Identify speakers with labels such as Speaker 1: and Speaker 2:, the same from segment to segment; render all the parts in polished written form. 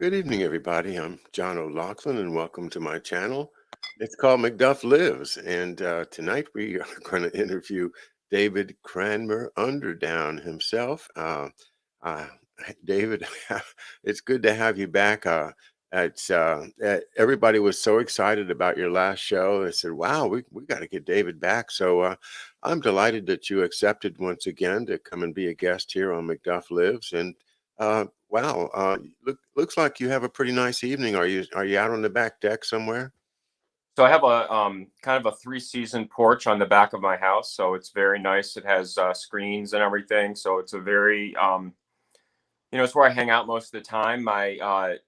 Speaker 1: Good evening, everybody. I'm John O'Loughlin, and welcome to my channel. It's called McDuff Lives, and tonight we are going to interview David Cranmer Underdown himself. Uh, David, it's good to have you back. Everybody was so excited about your last show. They said, "Wow, we got to get David back." So I'm delighted that you accepted once again to come and be a guest here on McDuff Lives, and wow, looks like you have a pretty nice evening. Are you out on the back deck somewhere?
Speaker 2: So I have a kind of a 3-season porch on the back of my house, so it's very nice. It has screens and everything, so it's a very it's where I hang out most of the time. My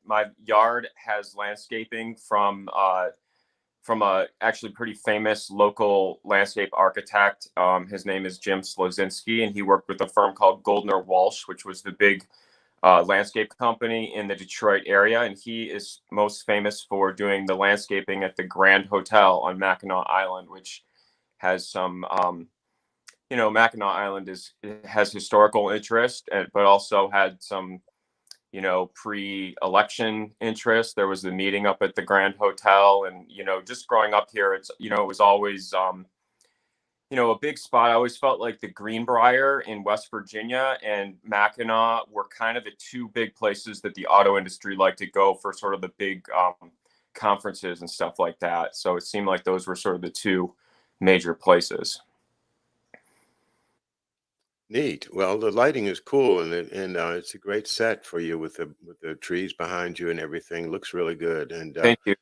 Speaker 2: yard has landscaping from a actually pretty famous local landscape architect. His name is Jim Slozinski, and he worked with a firm called Goldner Walsh, which was the big landscape company in the Detroit area, and he is most famous for doing the landscaping at the Grand Hotel on Mackinac Island, which has some, Mackinac Island has historical interest, but also had some, pre-election interest. There was the meeting up at the Grand Hotel, and just growing up here, it was always a big spot. I always felt like the Greenbrier in West Virginia and Mackinac were kind of the two big places that the auto industry liked to go for sort of the big conferences and stuff like that. So it seemed like those were sort of the two major places.
Speaker 1: Neat. Well, the lighting is cool, and it's a great set for you with the trees behind you and everything. Looks really good, and
Speaker 2: Thank you.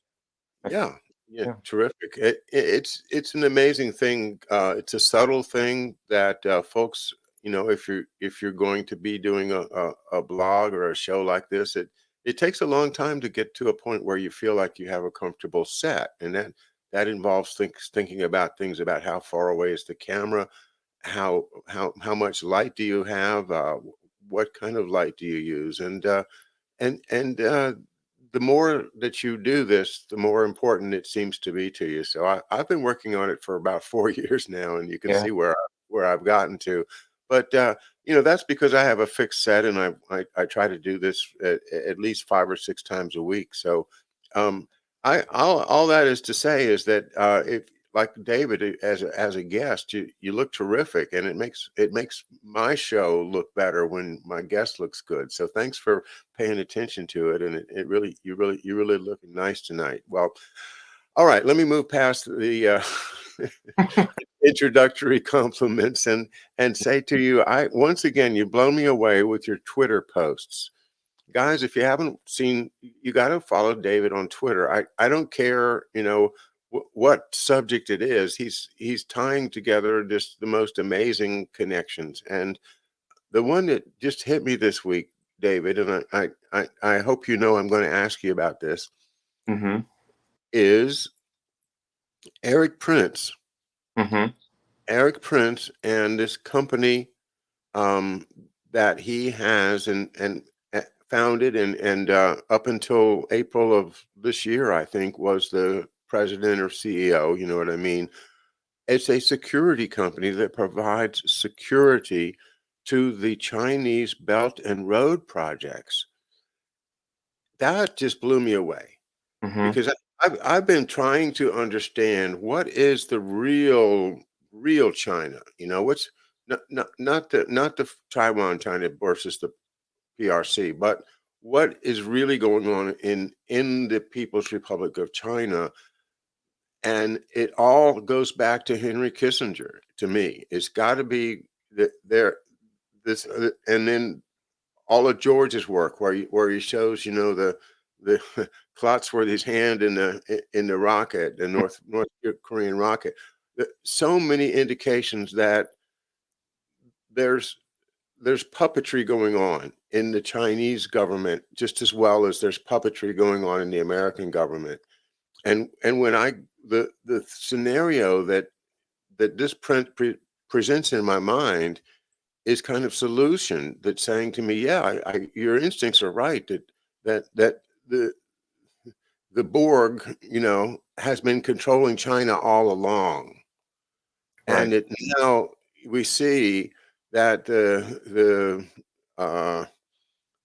Speaker 1: yeah, yeah,
Speaker 2: Yeah.
Speaker 1: terrific. It's an amazing thing. It's a subtle thing that folks, if you're going to be doing a blog or a show like this, it takes a long time to get to a point where you feel like you have a comfortable set, and that involves thinking about things about how far away is the camera, how much light do you have, what kind of light do you use, and the more that you do this, the more important it seems to be to you. So I've been working on it for about 4 years now, and you can
Speaker 2: Yeah.
Speaker 1: see where I've gotten to. But that's because I have a fixed set, and I try to do this at least 5 or 6 times a week. So all that is to say is that if like David as a guest, you look terrific, and it makes my show look better when my guest looks good. So thanks for paying attention to it, and it really you really looking nice tonight. Well, all right, let me move past the introductory compliments and say to you, I once again you blow me away with your Twitter posts. Guys, if you haven't seen, you got to follow David on Twitter. I don't care, what subject it is. He's tying together just the most amazing connections. And the one that just hit me this week, David, and I hope you know I'm going to ask you about this,
Speaker 2: Mm-hmm.
Speaker 1: is Eric Prince.
Speaker 2: Mm-hmm.
Speaker 1: Eric Prince and this company um, that he has and founded and up until April of this year, I think, was the president or CEO. You know what I mean? It's a security company that provides security to the Chinese Belt and Road projects. That just blew me away
Speaker 2: Mm-hmm.
Speaker 1: because I've been trying to understand what is the real China. What's not the Taiwan China versus the PRC, but what is really going on in the People's Republic of China. And it all goes back to Henry Kissinger. To me, it's got to be that there this and then all of George's work where he shows the Klotzworthy's hand in the rocket, the North Korean rocket. So many indications that there's there's puppetry going on in the Chinese government just as well as there's puppetry going on in the American government. And when the scenario that this presents in my mind is kind of solution that's saying to me, yeah, your instincts are right that the Borg, has been controlling China all along,
Speaker 2: Right.
Speaker 1: and it now we see that the uh,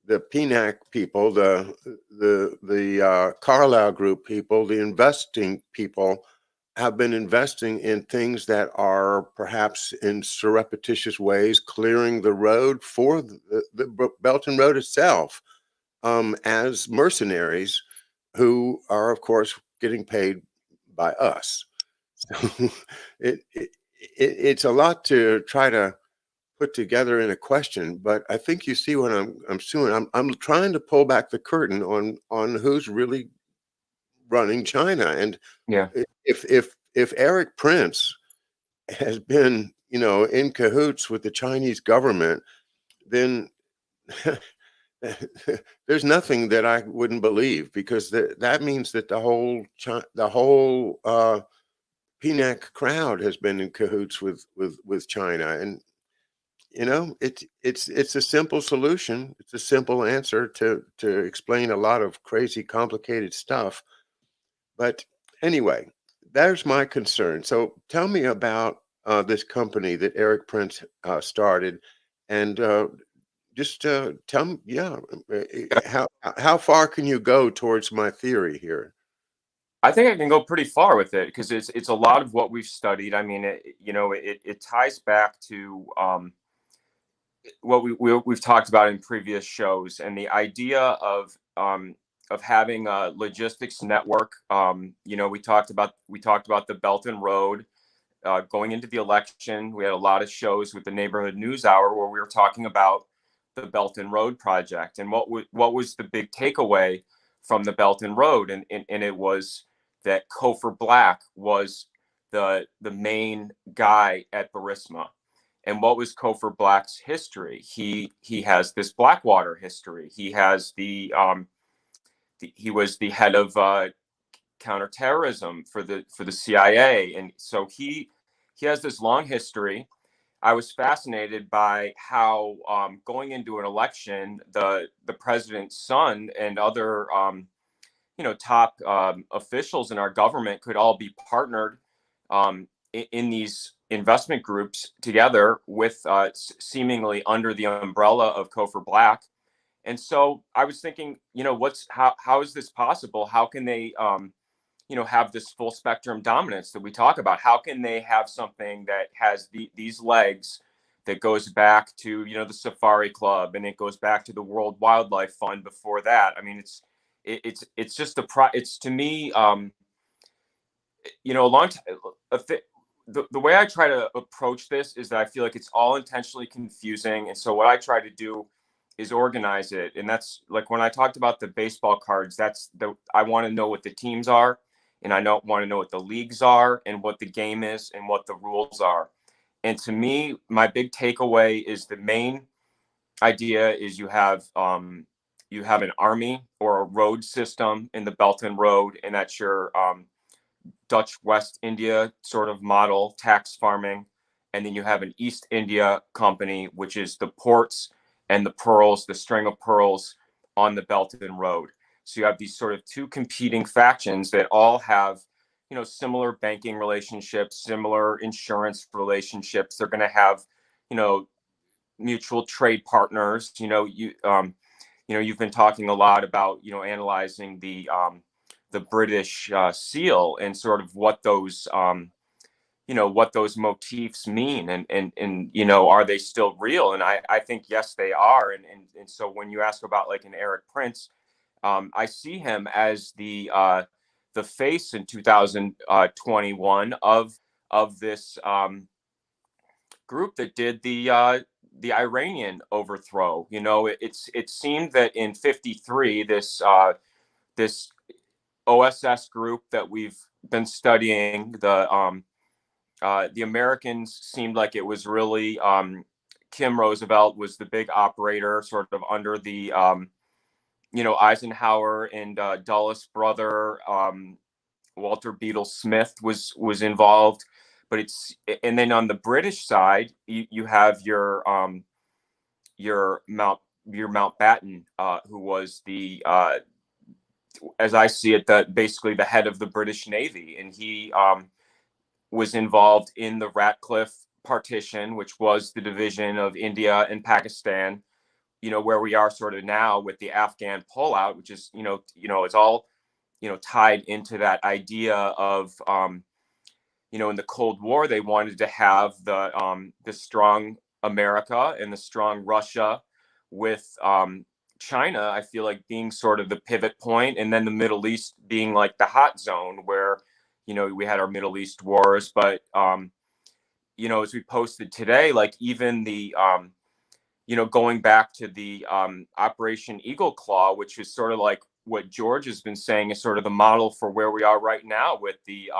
Speaker 1: the PNAC people, the Carlyle Group people, the investing people have been investing in things that are perhaps in surreptitious ways clearing the road for the Belt and Road itself, as mercenaries who are, of course, getting paid by us. So it's a lot to try to put together in a question, but I think you see what I'm doing. I'm trying to pull back the curtain on who's really running China. And
Speaker 2: Yeah.
Speaker 1: if Eric Prince has been, in cahoots with the Chinese government, then there's nothing that I wouldn't believe, because that means that the whole PNAC crowd has been in cahoots with China. And it's a simple solution. It's a simple answer to explain a lot of crazy, complicated stuff. But anyway, there's my concern. So tell me about this company that Eric Prince started, and just tell me, yeah, how far can you go towards my theory here?
Speaker 2: I think I can go pretty far with it because it's a lot of what we've studied. I mean, it ties back to what we've talked about in previous shows, and the idea of having a logistics network. We talked about the Belt and Road. Going into the election, we had a lot of shows with the Neighborhood News Hour where we were talking about the Belt and Road project and what was the big takeaway from the Belt and Road, and it was that Cofer Black was the main guy at Burisma. And what was Cofer Black's history? He has this Blackwater history. He has he was the head of counterterrorism for the CIA, and so he has this long history. I was fascinated by how going into an election, the president's son and other top officials in our government could all be partnered in these investment groups together with seemingly under the umbrella of Cofer Black. And so I was thinking, how is this possible? How can they have this full spectrum dominance that we talk about? How can they have something that has these legs that goes back to the Safari Club, and it goes back to the World Wildlife Fund before that? I mean, it's just it's, to me, a long time. The way I try to approach this is that I feel like it's all intentionally confusing, and so what I try to do is organize it. And that's like when I talked about the baseball cards, I want to know what the teams are, and I don't want to know what the leagues are and what the game is and what the rules are. And to me, my big takeaway is the main idea is you have an army or a road system in the Belt and Road, and that's your Dutch West India sort of model, tax farming. And then you have an East India Company, which is the ports and the pearls, the string of pearls on the Belt and Road. So you have these sort of two competing factions that all have, similar banking relationships, similar insurance relationships. They're going to have, mutual trade partners. You've been talking a lot about, analyzing the British seal and sort of what those motifs mean, and are they still real? And I think yes, they are. And so when you ask about like an Eric Prince, I see him as the face in 2021 of this group that did the Iranian overthrow. It seemed that in '53, this OSS group that we've been studying, the Americans seemed like it was really Kim Roosevelt was the big operator, sort of under the Eisenhower and Dulles brother. Walter Beetle Smith was involved, and then on the British side, you have your Mountbatten, who was as I see it, basically the head of the British Navy, and he was involved in the Ratcliffe partition, which was the division of India and Pakistan. where we are sort of now with the Afghan pullout, which is, it's all, tied into that idea of, in the Cold War, they wanted to have the strong America and the strong Russia with China, I feel like being sort of the pivot point, and then the Middle East being like the hot zone where, we had our Middle East wars. But, as we posted today, like even the, going back to the Operation Eagle Claw, which is sort of like what George has been saying is sort of the model for where we are right now with the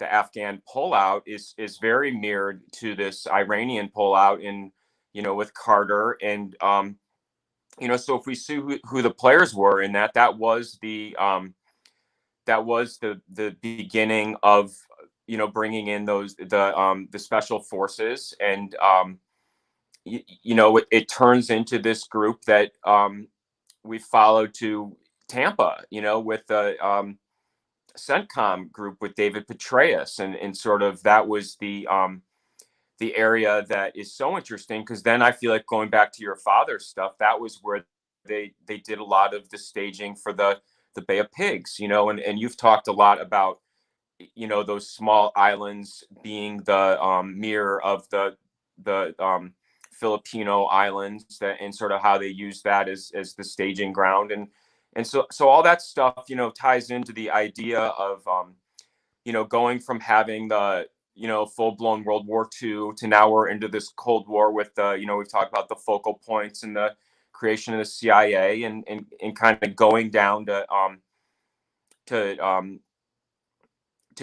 Speaker 2: Afghan pullout is very mirrored to this Iranian pullout in, with Carter. And, so if we see who the players were in that, that was the beginning of, bringing in the special forces. And, it turns into this group that we followed to Tampa, with the CENTCOM group with David Petraeus, and sort of that was the area that is so interesting, because then I feel like going back to your father's stuff, that was where they did a lot of the staging for the Bay of Pigs, and you've talked a lot about, those small islands being the mirror of the Filipino islands, that, and sort of how they use that as the staging ground. And so all that stuff, ties into the idea of, going from having the, full-blown World War II to now we're into this Cold War with the, we've talked about the focal points and the creation of the CIA, and kind of going down to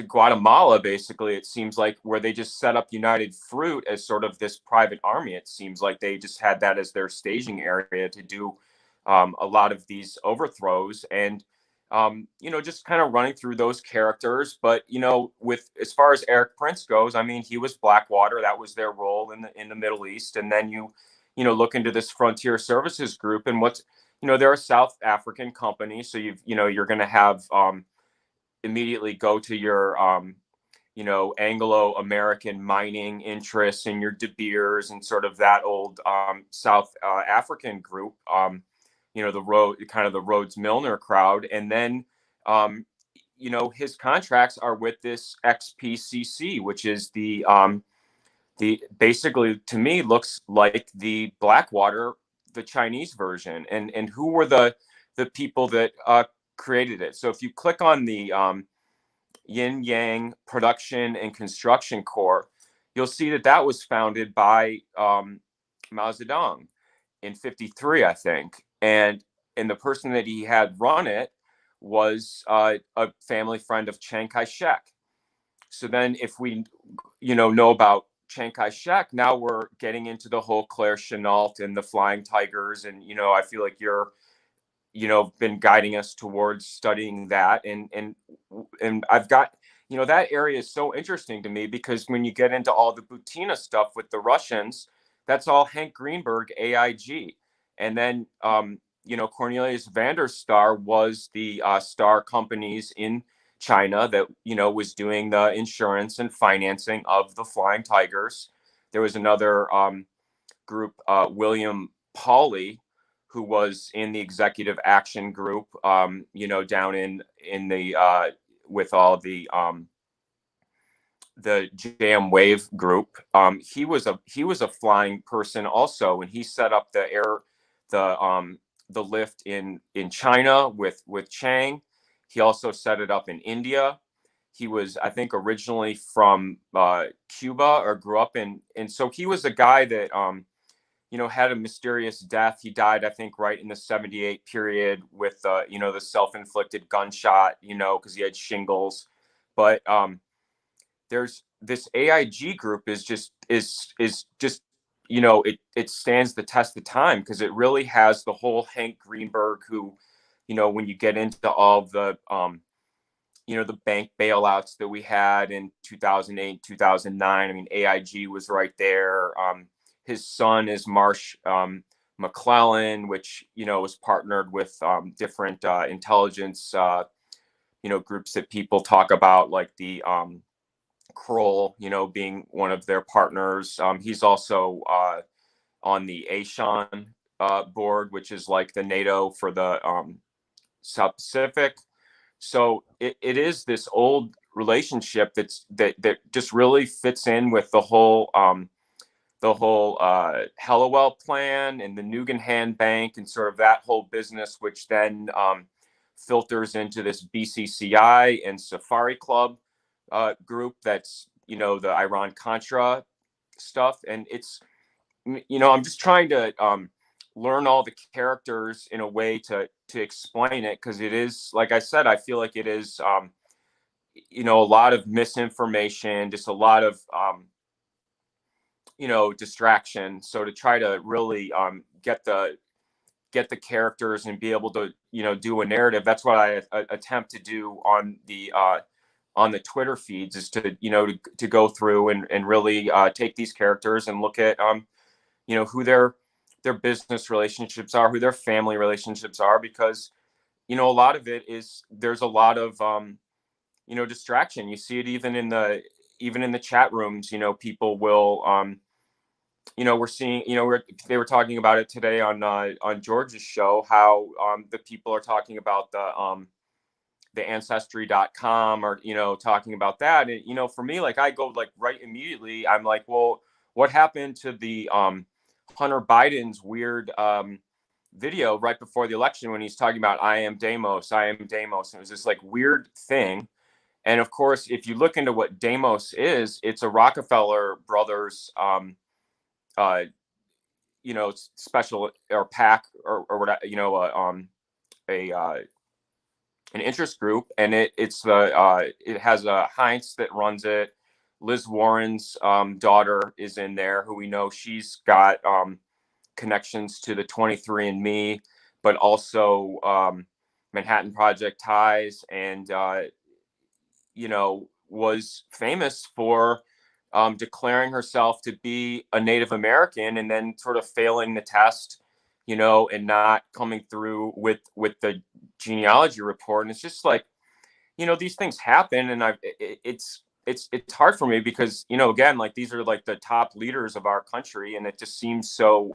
Speaker 2: Guatemala, basically, it seems like, where they just set up United Fruit as sort of this private army. It seems like they just had that as their staging area to do a lot of these overthrows. And, just kind of running through those characters. But, with, as far as Eric Prince goes, I mean, he was Blackwater. That was their role in the Middle East. And then you look into this Frontier Services Group, and what's, they're a South African company. So you're going to have, immediately go to your Anglo-American mining interests and your De Beers and sort of that old South African group, the Rhodes Milner crowd. And then his contracts are with this XPCC, which is the basically, to me, looks like the Blackwater, the Chinese version. And who were the people that created it? So if you click on the Yin Yang Production and Construction Corps, you'll see that was founded by Mao Zedong in 53, I think. And the person that he had run it was a family friend of Chiang Kai-shek. So then if we, know about Chiang Kai-shek, now we're getting into the whole Claire Chennault and the Flying Tigers. And, I feel like you're, been guiding us towards studying that. And I've got, that area is so interesting to me, because when you get into all the Butina stuff with the Russians, that's all Hank Greenberg, AIG. And then, Cornelius Vanderstar was the star companies in China that, was doing the insurance and financing of the Flying Tigers. There was another group, William Pauley, who was in the executive action group, down in the with all the JM Wave group. He was a flying person also, and he set up the lift in China with Chang. He also set it up in India. He was, I think, originally from Cuba, or grew up in, and so he was a guy that had a mysterious death. He died, I think, right in the 78 period with the self-inflicted gunshot, because he had shingles. But there's this AIG group is just it stands the test of time, because it really has the whole Hank Greenberg, who, when you get into all the the bank bailouts that we had in 2008, 2009, I mean, AIG was right there. His son is Marsh McClellan, which, was partnered with different intelligence, groups that people talk about, like the Kroll, being one of their partners. He's also on the Ashan board, which is like the NATO for the South Pacific. So it is this old relationship that just really fits in with the whole Hellawell plan and the Nugan Bank and sort of that whole business, which then filters into this BCCI and Safari Club group. That's, you know, the Iran Contra stuff. And it's, you know, I'm just trying to learn all the characters in a way to explain it, because it is, like I said, I feel like it is you know, a lot of misinformation, just a lot of you know, distraction. So to try to really get the characters and be able to, you know, do a narrative, that's what I attempt to do on the Twitter feeds, is to, you know, to go through and really take these characters and look at you know, who their business relationships are, who their family relationships are, because, you know, a lot of it is, there's a lot of you know, distraction. You see it even in the chat rooms. You know, people will you know, we're seeing, you know, they were talking about it today on George's show, how the people are talking about the ancestry.com, or, you know, talking about that. And, you know, for me, like, I go like right immediately, I'm like, well, what happened to the Hunter Biden's weird video right before the election when he's talking about I am Demos, and it was this like weird thing. And of course, if you look into what Demos is, it's a Rockefeller brothers uh you know, special or pack or whatever, you know, a an interest group. And it's the it has a Heinz that runs it. Liz Warren's daughter is in there, who we know she's got connections to the 23andMe, but also Manhattan Project ties, and you know, was famous for declaring herself to be a Native American and then sort of failing the test, you know, and not coming through with the genealogy report. And it's just like, you know, these things happen, and it's hard for me because, you know, again, like, these are like the top leaders of our country, and it just seems so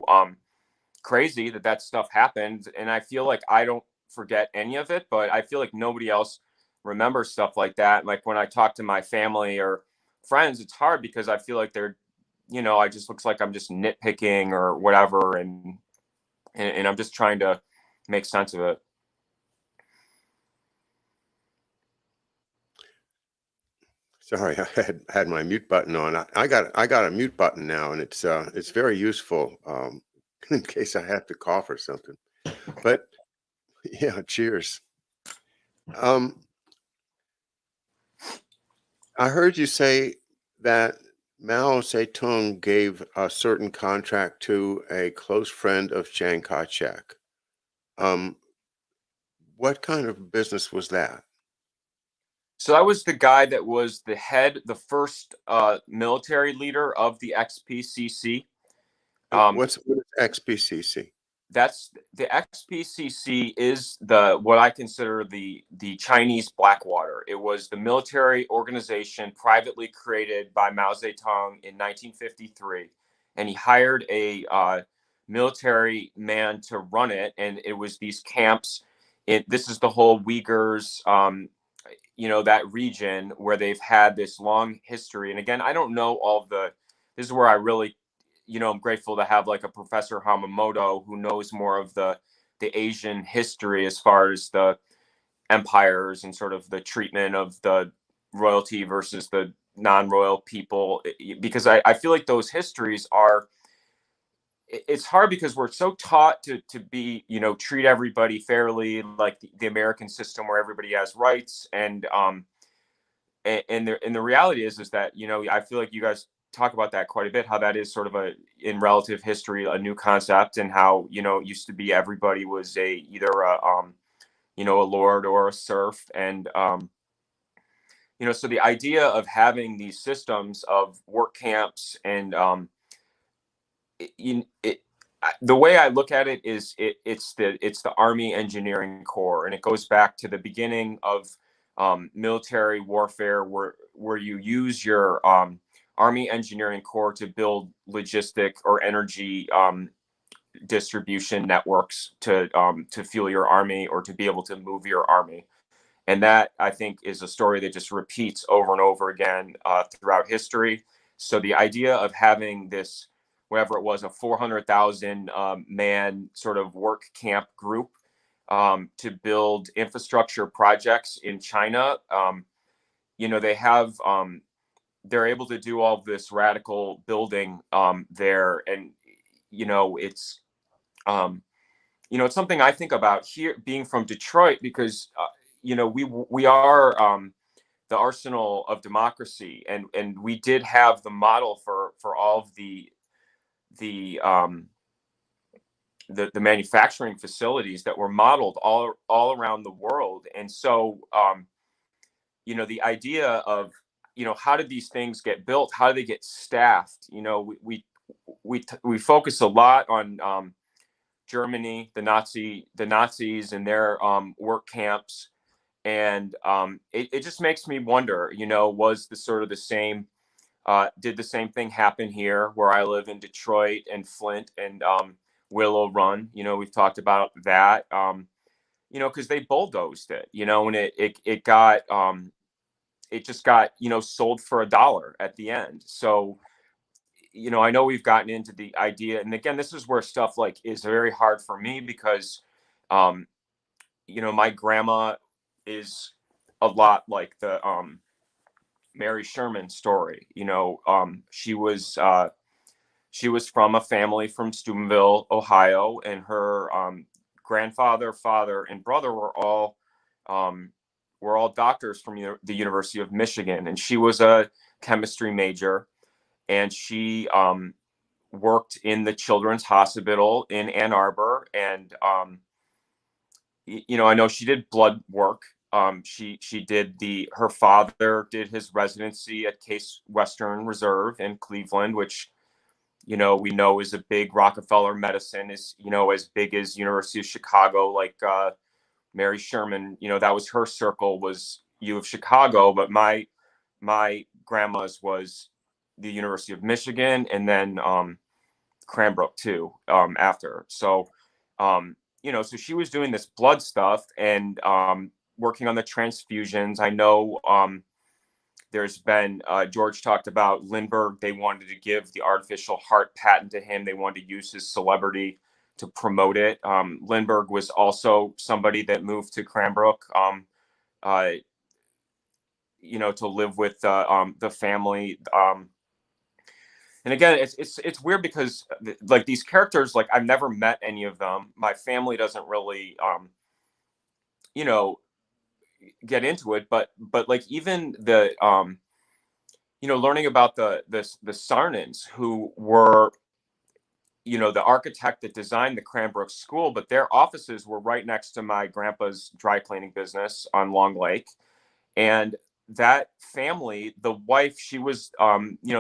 Speaker 2: crazy that that stuff happened. And I feel like I don't forget any of it, but I feel like nobody else remembers stuff like that. Like, when I talk to my family or friends, it's hard because I feel like they're, you know, I just looks like I'm just nitpicking or whatever, and I'm just trying to make sense of it.
Speaker 1: Sorry, I had my mute button on. I got a mute button now, and it's very useful in case I have to cough or something. But yeah, cheers. I heard you say that Mao Zedong gave a certain contract to a close friend of Chiang Kai-shek. What kind of business was that?
Speaker 2: So I was the guy that was the first military leader of the XPCC.
Speaker 1: What is XPCC?
Speaker 2: That's the XPCC is what I consider the Chinese Blackwater. It was the military organization privately created by Mao Zedong in 1953, and he hired a military man to run it. And it was these camps. This is the whole Uyghurs, you know, that region where they've had this long history. And again, I don't know all the. This is where I really, you know, I'm grateful to have like a Professor Hamamoto who knows more of the Asian history as far as the empires and sort of the treatment of the royalty versus the non-royal people, because I feel like those histories are, it's hard because we're so taught to be, you know, treat everybody fairly, like the American system where everybody has rights. And the reality is that, you know, I feel like you guys talk about that quite a bit, how that is sort of in relative history, a new concept, and how, you know, it used to be everybody was either a you know, a lord or a serf. And you know, so the idea of having these systems of work camps and the way I look at it is it's the Army Engineering Corps, and it goes back to the beginning of military warfare, where you use your Army Engineering Corps to build logistic or energy distribution networks to fuel your army or to be able to move your army. And that, I think, is a story that just repeats over and over again throughout history. So the idea of having this, whatever it was, a 400,000 man sort of work camp group to build infrastructure projects in China, they have, they're able to do all of this radical building there. And, it's, it's something I think about here, being from Detroit, because we are the arsenal of democracy, and we did have the model for all of the the manufacturing facilities that were modeled all around the world. And so the idea of how did these things get built, how do they get staffed, we focus a lot on Germany, the Nazis and their work camps. And it just makes me wonder, was the sort of the same, did the same thing happen here where I live in Detroit and Flint and Willow Run? We've talked about that, because they bulldozed it, and it got, it just got, sold for $1 at the end. So, I know we've gotten into the idea, and again, this is where stuff like is very hard for me because, my grandma is a lot like the Mary Sherman story. She was from a family from Steubenville, Ohio, and her grandfather, father, and brother were all doctors from the University of Michigan, and she was a chemistry major, and she worked in the Children's Hospital in Ann Arbor, and I know she did blood work. She did her father did his residency at Case Western Reserve in Cleveland, which, we know is a big Rockefeller medicine, is, as big as University of Chicago, like Mary Sherman, that was her circle, was U of Chicago, but my grandma's was the University of Michigan, and then Cranbrook too, after. So, so she was doing this blood stuff and working on the transfusions. I know there's been, George talked about Lindbergh. They wanted to give the artificial heart patent to him. They wanted to use his celebrity to promote it. Lindbergh was also somebody that moved to Cranbrook, to live with the family. And again, it's weird because like these characters, like I've never met any of them. My family doesn't really, get into it, but like even the, learning about the Sarnans, who were, the architect that designed the Cranbrook School, but their offices were right next to my grandpa's dry cleaning business on Long Lake. And that family, the wife, she was,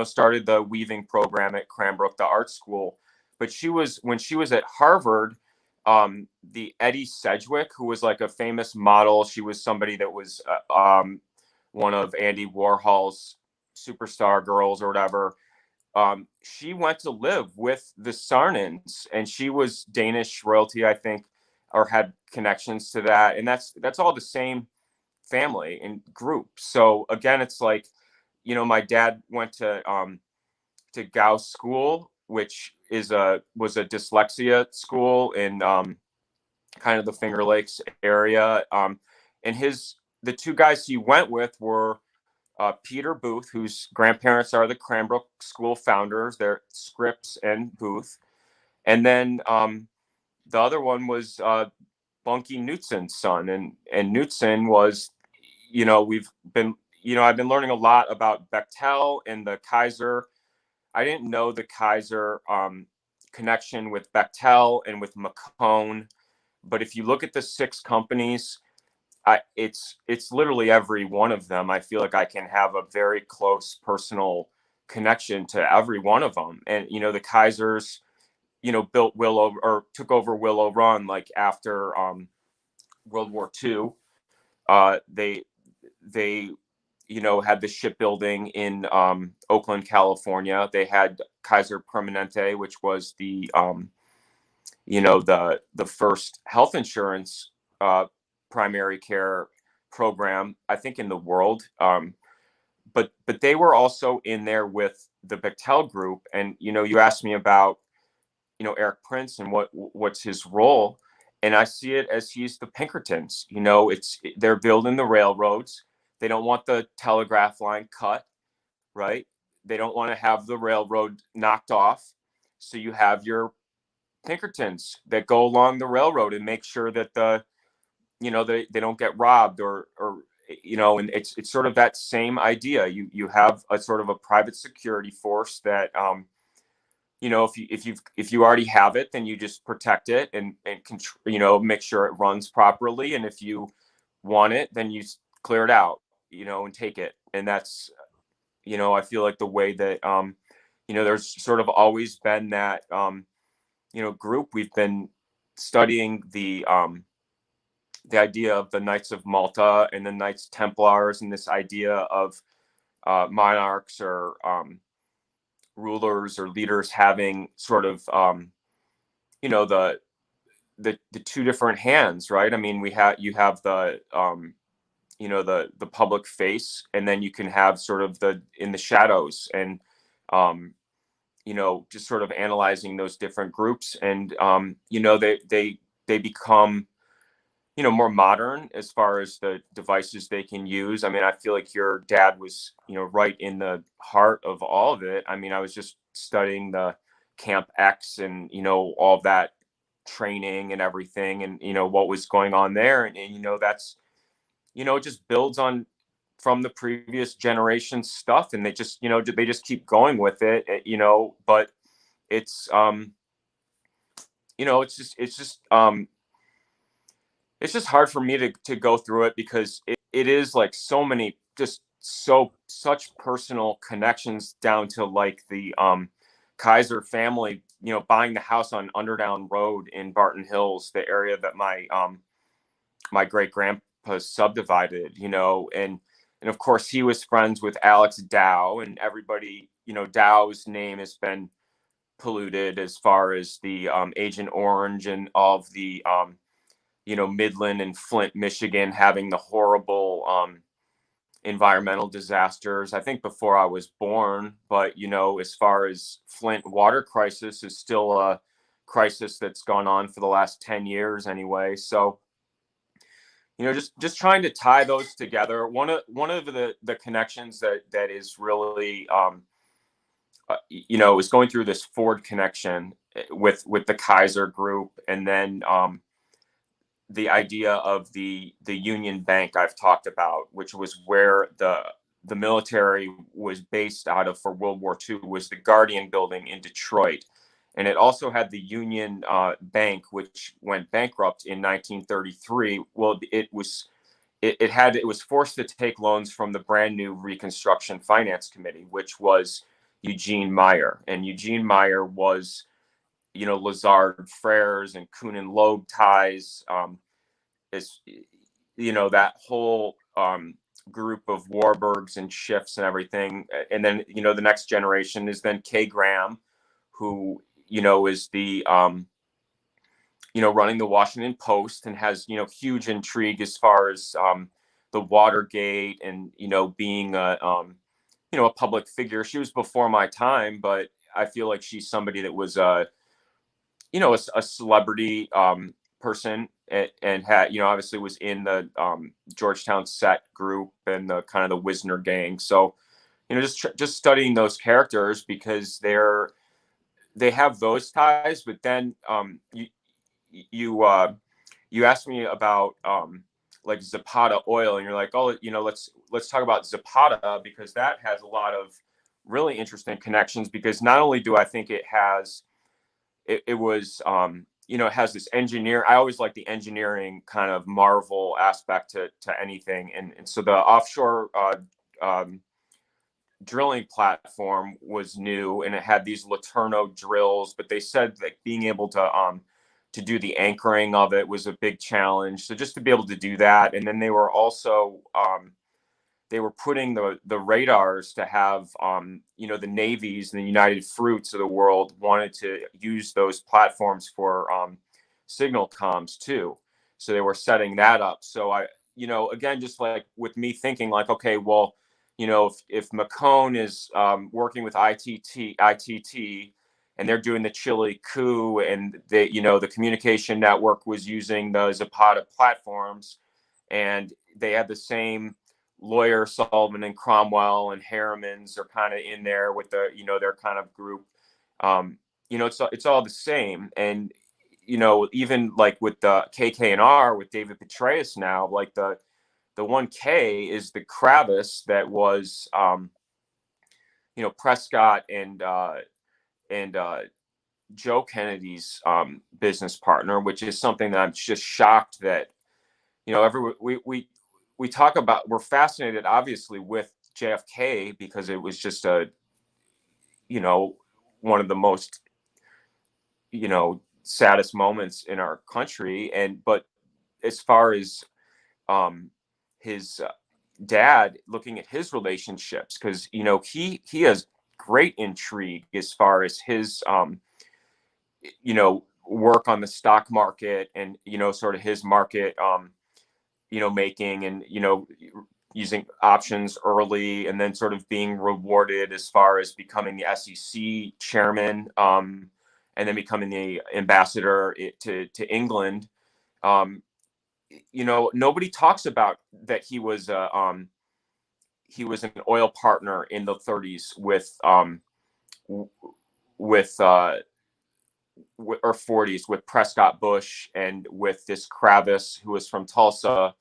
Speaker 2: started the weaving program at Cranbrook, the art school. But when she was at Harvard, the Eddie Sedgwick, who was like a famous model, she was somebody that was one of Andy Warhol's superstar girls or whatever. She went to live with the Sarnans, and she was Danish royalty, I think, or had connections to that. And that's all the same family and group. So again, it's like, my dad went to Gauss School, which was a dyslexia school in kind of the Finger Lakes area. And the two guys he went with were Peter Booth, whose grandparents are the Cranbrook School founders. They're Scripps and Booth. And then the other one was Bunky Knutson's son. And Knutson was, I've been learning a lot about Bechtel and the Kaiser. I didn't know the Kaiser connection with Bechtel and with McCone. But if you look at the 6 companies, it's literally every one of them. I feel like I can have a very close personal connection to every one of them. And, the Kaisers, built Willow, or took over Willow Run, like after World War II. They had the shipbuilding in Oakland, California. They had Kaiser Permanente, which was the the first health insurance primary care program, I think, in the world. But they were also in there with the Bechtel group. And, you asked me about, Eric Prince and what's his role. And I see it as he's the Pinkertons. They're building the railroads. They don't want the telegraph line cut, right? They don't want to have the railroad knocked off. So you have your Pinkertons that go along the railroad and make sure that they don't get robbed or and it's sort of that same idea. You have a sort of a private security force that if you already have it, then you just protect it and make sure it runs properly. And if you want it, then you clear it out, and take it. And that's I feel like the way that there's sort of always been that group. We've been studying the idea of the Knights of Malta and the Knights Templars, and this idea of monarchs or rulers or leaders having sort of the two different hands, right? I mean, you have the the public face, and then you can have sort of in the shadows, and just sort of analyzing those different groups. And they become more modern as far as the devices they can use. I mean, I feel like your dad was, right in the heart of all of it. I mean, I was just studying the Camp X and, all of that training and everything, and, what was going on there. And that's, it just builds on from the previous generation stuff. And they just, they just keep going with it, but it's, it's just hard for me to go through it, because it is like so many, just such personal connections, down to like the Kaiser family, buying the house on Underdown Road in Barton Hills, the area that my great grandpa subdivided, and of course he was friends with Alex Dow, and everybody, Dow's name has been polluted as far as the Agent Orange and all of the Midland and Flint, Michigan, having the horrible environmental disasters, I think, before I was born. But, as far as Flint water crisis is still a crisis that's gone on for the last 10 years anyway. So, just trying to tie those together. One of the connections that is really, is going through this Ford connection with the Kaiser group. And then, the idea of the Union Bank I've talked about, which was where the military was based out of for World War II, was the Guardian Building in Detroit. And it also had the Union Bank, which went bankrupt in 1933. Well, it was forced to take loans from the brand new Reconstruction Finance Committee, which was Eugene Meyer. And Eugene Meyer was, Lazard Frères and Kuhn and Loeb ties, is, that whole group of Warburgs and Schiffs and everything. And then, the next generation is then Kay Graham, who, is the, running the Washington Post, and has, huge intrigue as far as the Watergate and, being a public figure. She was before my time, but I feel like she's somebody that was a celebrity person, and had, obviously was in the Georgetown set group and the kind of the Wisner gang. So, just studying those characters, because they have those ties. But then you asked me about like Zapata oil, and you're like, oh, let's talk about Zapata, because that has a lot of really interesting connections. Because not only do I think it has, it was it has this engineer. I always like the engineering kind of marvel aspect to anything, and so the offshore drilling platform was new, and it had these Laterno drills. But they said that being able to do the anchoring of it was a big challenge. So just to be able to do that, and then they were also they were putting the radars to have, the navies and the United Fruits of the world wanted to use those platforms for signal comms too. So they were setting that up. So again, just like with me thinking like, okay, well, if McCone is working with ITT, and they're doing the Chile coup, and the communication network was using the Zapata platforms, and they had the same lawyer Sullivan and Cromwell and Harriman's are kind of in there with their kind of group. It's all the same. And even like with the KK&R with David Petraeus now, like the 1K is the Kravis that was Prescott and Joe Kennedy's business partner, which is something that I'm just shocked that we talk about. We're fascinated obviously with JFK because it was just one of the most saddest moments in our country. But as far as his dad, looking at his relationships, because he has great intrigue as far as his work on the stock market, and sort of his market making, and using options early, and then sort of being rewarded as far as becoming the SEC chairman, and then becoming the ambassador to England. Nobody talks about that he was an oil partner in the 30s or 40s with Prescott Bush and with this Kravis who was from Tulsa,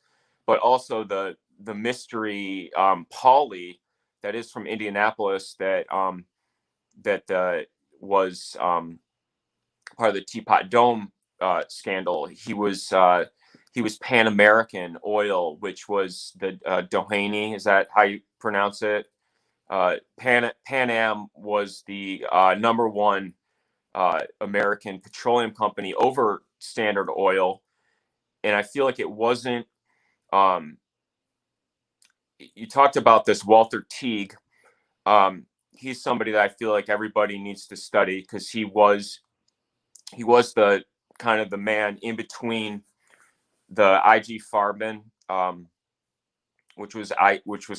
Speaker 2: but also the mystery Pauly that is from Indianapolis that was part of the Teapot Dome scandal. He was Pan American Oil, which was the Doheny. Is that how you pronounce it? Pan Am was the number one American petroleum company over Standard Oil, and I feel like it wasn't. You talked about this Walter Teague. He's somebody that I feel like everybody needs to study, because he was the kind of the man in between the IG Farben, which was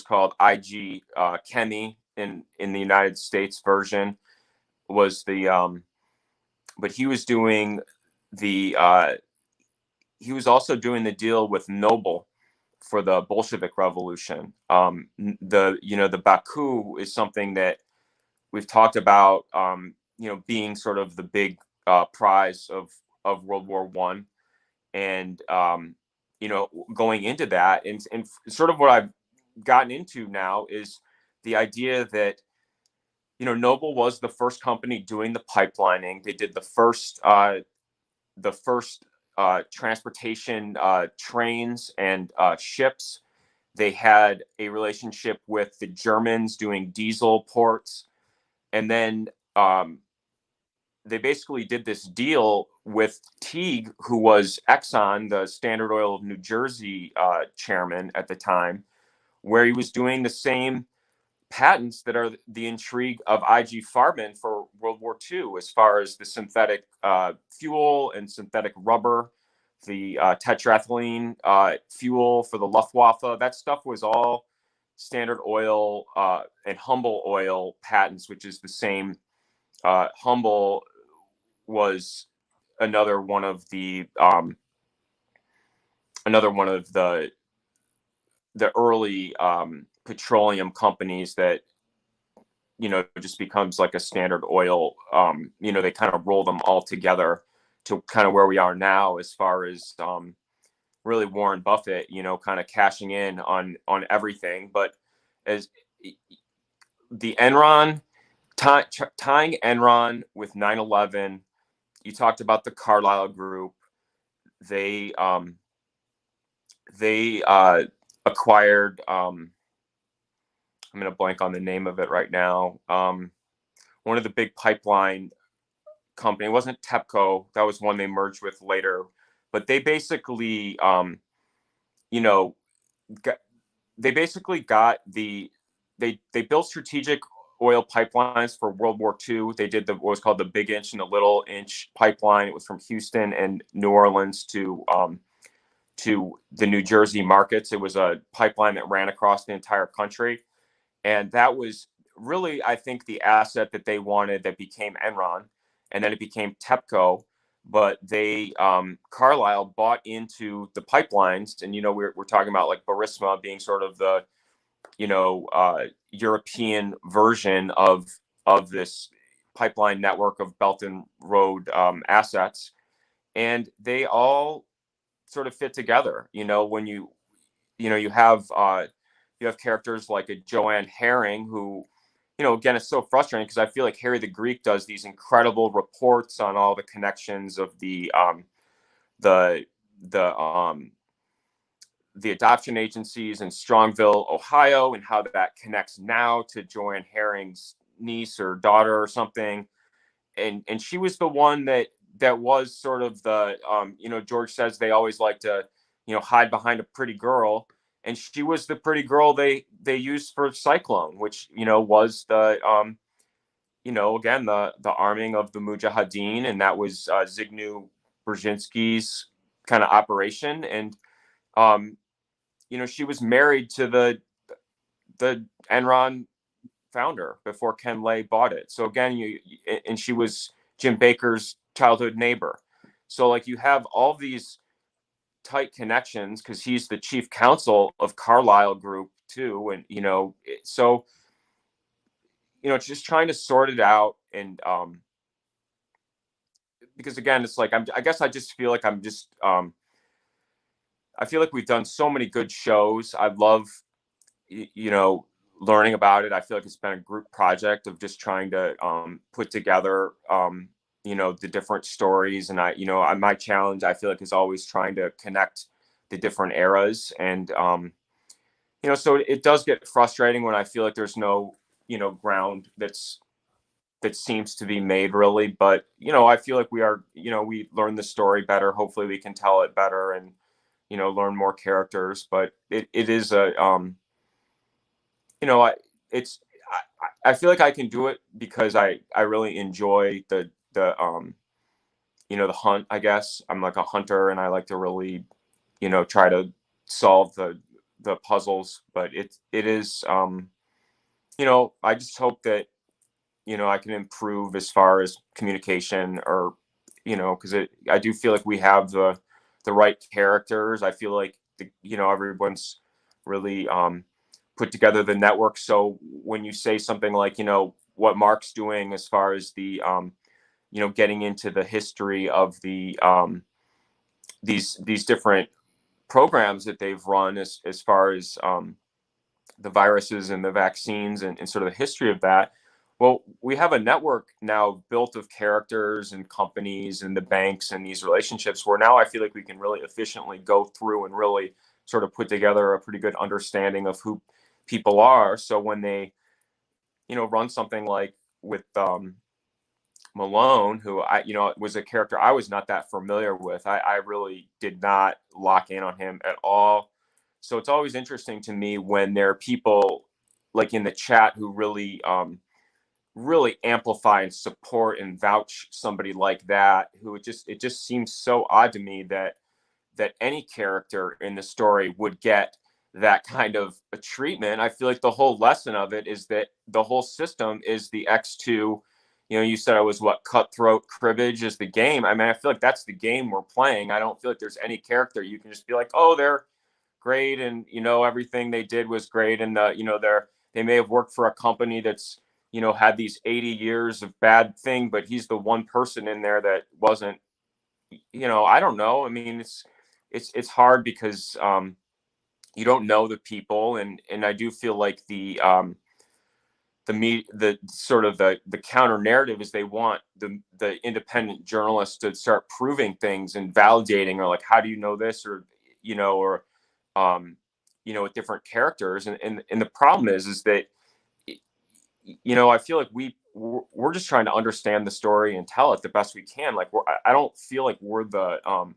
Speaker 2: called IG Chemi in the United States version, was the but he was doing the he was also doing the deal with Noble for the Bolshevik Revolution. The Baku is something that we've talked about, being sort of the big prize of World War One, and going into that, and sort of what I've gotten into now is the idea that Noble was the first company doing the pipelining. They did the first transportation trains and ships. They had a relationship with the Germans doing diesel ports, and then they basically did this deal with Teague, who was Exxon, the Standard Oil of New Jersey chairman at the time, where he was doing the same patents that are the intrigue of IG Farben for World War II, as far as the synthetic fuel and synthetic rubber, the tetraethylene fuel for the Luftwaffe. That stuff was all Standard Oil and Humble Oil patents, which is the same. Humble was another one of the early petroleum companies that just becomes like a Standard Oil. They kind of roll them all together to kind of where we are now, as far as really Warren Buffett kind of cashing in on everything. But as the Enron, tying Enron with 9/11, you talked about the Carlyle Group. They acquired. I'm going to blank on the name of it right now. One of the big pipeline company. It wasn't TEPCO. That was one they merged with later. But they basically, got, they basically got they built strategic oil pipelines for World War II. They did what was called the Big Inch and the Little Inch pipeline. It was from Houston and New Orleans to the New Jersey markets. It was a pipeline that ran across the entire country. And that was really, I think, the asset that they wanted that became Enron. And then it became TEPCO. But they, Carlyle bought into the pipelines. And, we're talking about like Burisma being sort of the, European version of this pipeline network of Belt and Road assets. And they all sort of fit together. When you have characters like a Joanne Herring who, again, it's so frustrating because I feel like Harry the Greek does these incredible reports on all the connections of the adoption agencies in Strongville, Ohio, and how that connects now to Joanne Herring's niece or daughter or something. And she was the one that was sort of the, George says they always like to, hide behind a pretty girl. And she was the pretty girl they used for Cyclone, which, was the, again, the arming of the Mujahideen. And that was Zygmunt Brzezinski's kind of operation. And, she was married to the Enron founder before Ken Lay bought it. So again, and she was Jim Baker's childhood neighbor. So like you have all these tight connections because he's the chief counsel of Carlyle Group too. And, so, it's just trying to sort it out. And, because again, it's like, I guess I just feel like I feel like we've done so many good shows. I love, learning about it. I feel like it's been a group project of just trying to put together, the different stories. And my challenge, I feel like, is always trying to connect the different eras. And, so it does get frustrating when I feel like there's no, ground that seems to be made really. But, I feel like we are, we learn the story better. Hopefully we can tell it better and, learn more characters. But it is a, I feel like I can do it because I really enjoy the the hunt. I guess I'm like a hunter and I like to really, try to solve the puzzles. But it is, I just hope that, I can improve as far as communication or, because I do feel like we have the right characters. I feel like everyone's really put together the network. So when you say something like, what Mark's doing as far as the, getting into the history of the, these different programs that they've run as far as the viruses and the vaccines and sort of the history of that. Well, we have a network now built of characters and companies and the banks and these relationships where now I feel like we can really efficiently go through and really sort of put together a pretty good understanding of who people are. So when they, run something like with Malone, who was a character I was not that familiar with. I really did not lock in on him at all. So it's always interesting to me when there are people like in the chat who really, really amplify and support and vouch somebody like that, who it just seems so odd to me that any character in the story would get that kind of a treatment. I feel like the whole lesson of it is that the whole system is the X2. You said I was cutthroat cribbage is the game. I mean, I feel like that's the game we're playing. I don't feel like there's any character you can just be like, oh, they're great. And, everything they did was great. And, they may have worked for a company that's, had these 80 years of bad thing, but he's the one person in there that wasn't, I don't know. I mean, it's hard because, you don't know the people. And I do feel like the sort of the counter narrative is they want the independent journalists to start proving things and validating, or like, how do you know this? Or, with different characters. And the problem is that, I feel like we're just trying to understand the story and tell it the best we can. Like I don't feel like we're the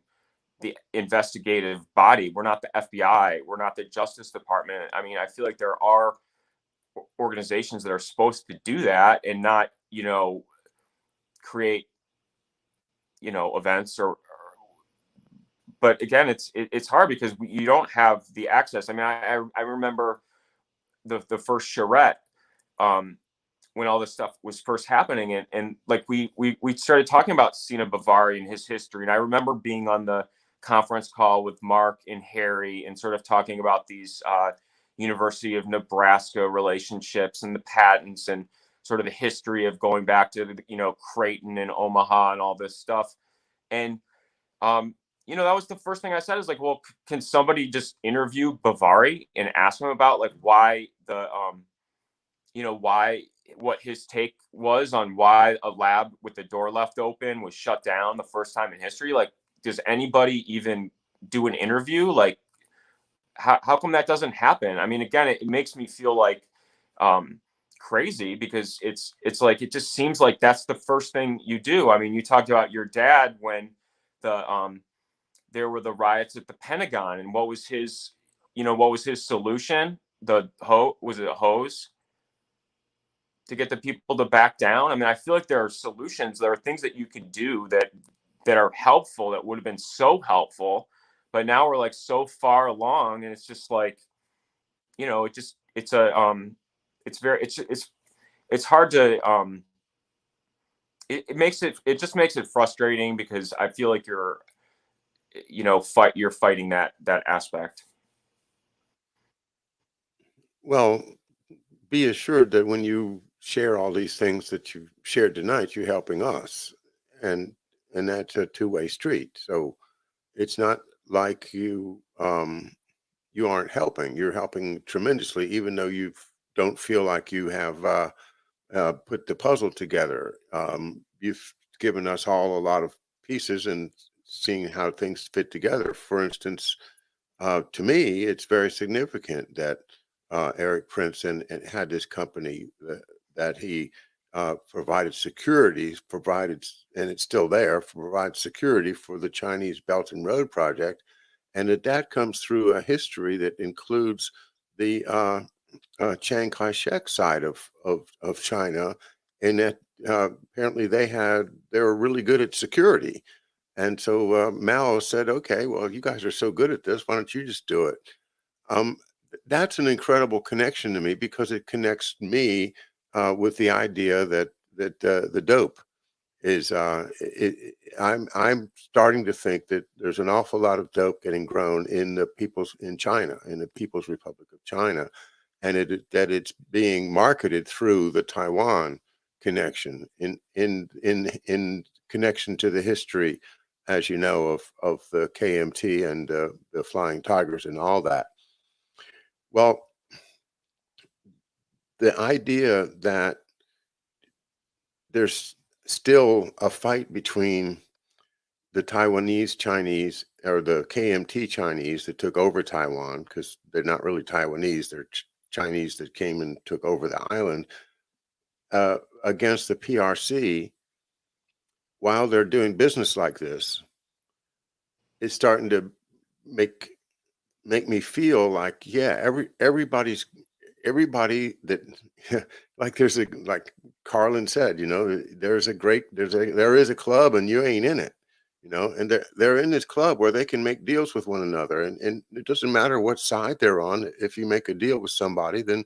Speaker 2: the investigative body. We're not the FBI. We're not the Justice Department. I mean, I feel like there are organizations that are supposed to do that and not, create, events but again, it's hard because you don't have the access. I mean, I remember the first charrette, when all this stuff was first happening, and like we started talking about Sina Bavari and his history, and I remember being on the conference call with Mark and Harry and sort of talking about these University of Nebraska relationships and the patents and sort of the history of going back to Creighton and Omaha and all this stuff. And that was the first thing I said, is like, well, can somebody just interview Bavari and ask him about like why what his take was on why a lab with the door left open was shut down the first time in history. Like, does anybody even do an interview? Like, how come that doesn't happen? I mean, again, it makes me feel like crazy, because it's like, it just seems like that's the first thing you do. I mean, you talked about your dad when there were the riots at the Pentagon, and what was his solution? Was it a hose to get the people to back down? I mean, I feel like there are solutions. There are things that you can do that are helpful, that would have been so helpful, but now we're like so far along, and it's just like, it's hard to, it just makes it frustrating, because I feel like you're fighting that aspect.
Speaker 1: Well, be assured that when you share all these things that you shared tonight, you're helping us, and that's a two-way street. So it's not like you aren't helping. You're helping tremendously, even though you don't feel like you have put the puzzle together. You've given us all a lot of pieces and seeing how things fit together. For instance, to me, it's very significant that Eric Prince and had this company that he provided security, and it's still there, provide security for the Chinese Belt and Road Project, and that comes through a history that includes the Chiang Kai-shek side of China, and that apparently they were really good at security. And so Mao said, okay, well, you guys are so good at this, why don't you just do it? That's an incredible connection to me, because it connects me with the idea that the dope is, I'm starting to think that there's an awful lot of dope getting grown in the People's Republic of China, and that it's being marketed through the Taiwan connection in connection to the history, as you know, of the KMT and the Flying Tigers and all that. Well, the idea that there's still a fight between the Taiwanese Chinese, or the KMT Chinese that took over Taiwan, because they're not really Taiwanese, they're Chinese that came and took over the island, against the PRC, while they're doing business like this, it's starting to make me feel like, yeah, everybody that like like Carlin said, there is a club and you ain't in it, and they're in this club where they can make deals with one another, and it doesn't matter what side they're on. If you make a deal with somebody, then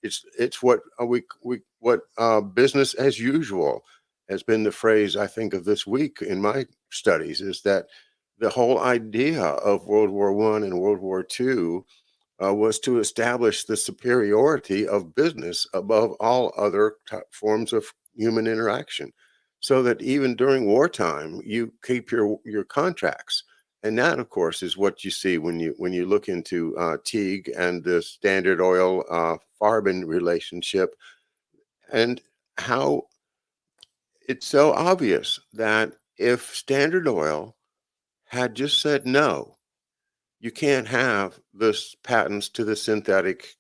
Speaker 1: it's what business as usual has been the phrase, I think, of this week in my studies, is that the whole idea of World War I and World War II was to establish the superiority of business above all other forms of human interaction, so that even during wartime, you keep your contracts. And that, of course, is what you see when you look into Teague and the Standard Oil Farben relationship, and how it's so obvious that if Standard Oil had just said no, you can't have this patents to the synthetic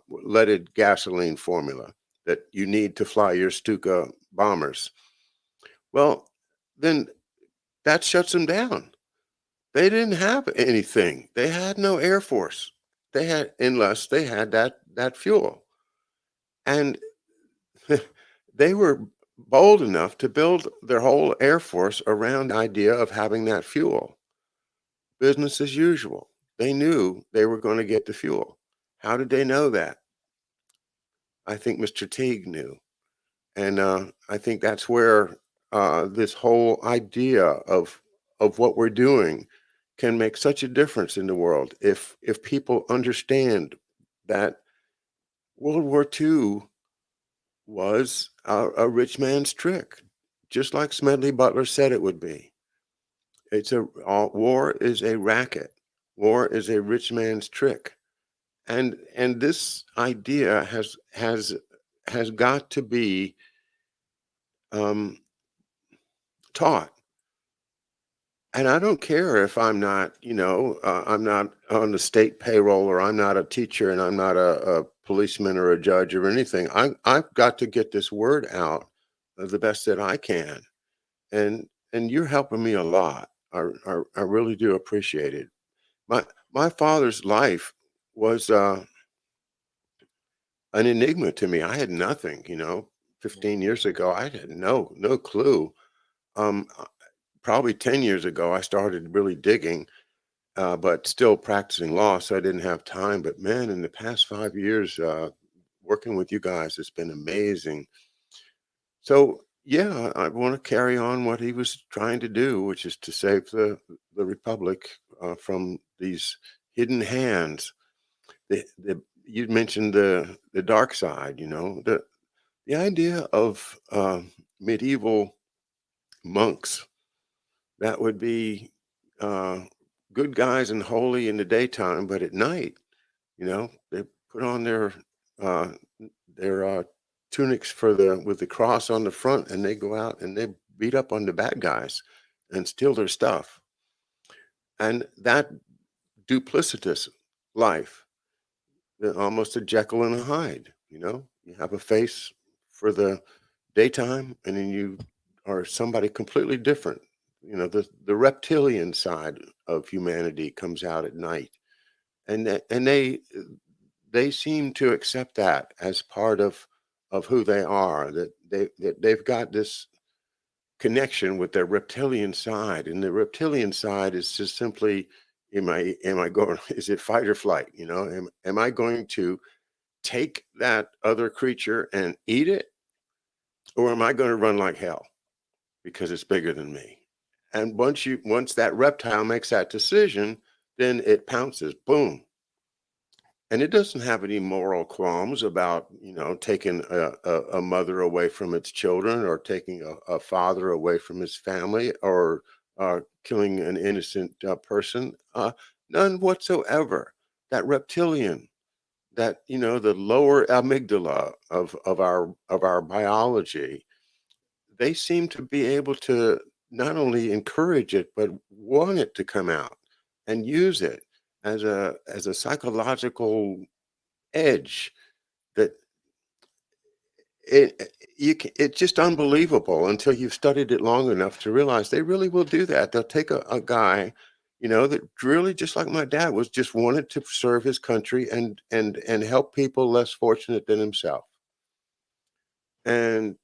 Speaker 1: leaded gasoline formula that you need to fly your Stuka bombers. Well, then that shuts them down. They didn't have anything. They had no Air Force. They had, unless they had that fuel. And they were bold enough to build their whole Air Force around the idea of having that fuel. Business as usual. They knew they were going to get the fuel. How did they know that? I think Mr. Teague knew. And I think that's where this whole idea of what we're doing can make such a difference in the world if people understand that World War II was a rich man's trick, just like Smedley Butler said it would be. War is a racket. War is a rich man's trick, and this idea has got to be um, taught. And I don't care if I'm not, I'm not on the state payroll, or I'm not a teacher, and I'm not a policeman or a judge or anything. I've got to get this word out the best that I can. And you're helping me a lot. I really do appreciate it. My father's life was an enigma to me. I had nothing, 15 years ago. I had no clue. Um, uh, Probably 10 years ago, I started really digging, but still practicing law, so I didn't have time. But man, in the past 5 years, working with you guys, it's been amazing. So yeah, I want to carry on what he was trying to do, which is to save the republic from these hidden hands. You mentioned the dark side. The idea of medieval monks that would be uh, good guys and holy in the daytime, but at night, they put on uh, their tunics with the cross on the front, and they go out and they beat up on the bad guys and steal their stuff. And that duplicitous life, almost a Jekyll and a Hyde. You have a face for the daytime, and then you are somebody completely different. The reptilian side of humanity comes out at night, and they seem to accept that as part of who they are. That they've got this connection with their reptilian side, and the reptilian side is just simply, am I going? Is it fight or flight? Am I going to take that other creature and eat it, or am I going to run like hell because it's bigger than me? And once that reptile makes that decision, then it pounces, boom. And it doesn't have any moral qualms about, taking a mother away from its children, or taking a father away from his family, or killing an innocent person. None whatsoever. That reptilian, that, the lower amygdala of our biology, they seem to be able to not only encourage it, but want it to come out and use it as a psychological edge that it's just unbelievable until you've studied it long enough to realize they really will do that. They'll take a guy, that really, just like my dad was, just wanted to serve his country and help people less fortunate than himself. And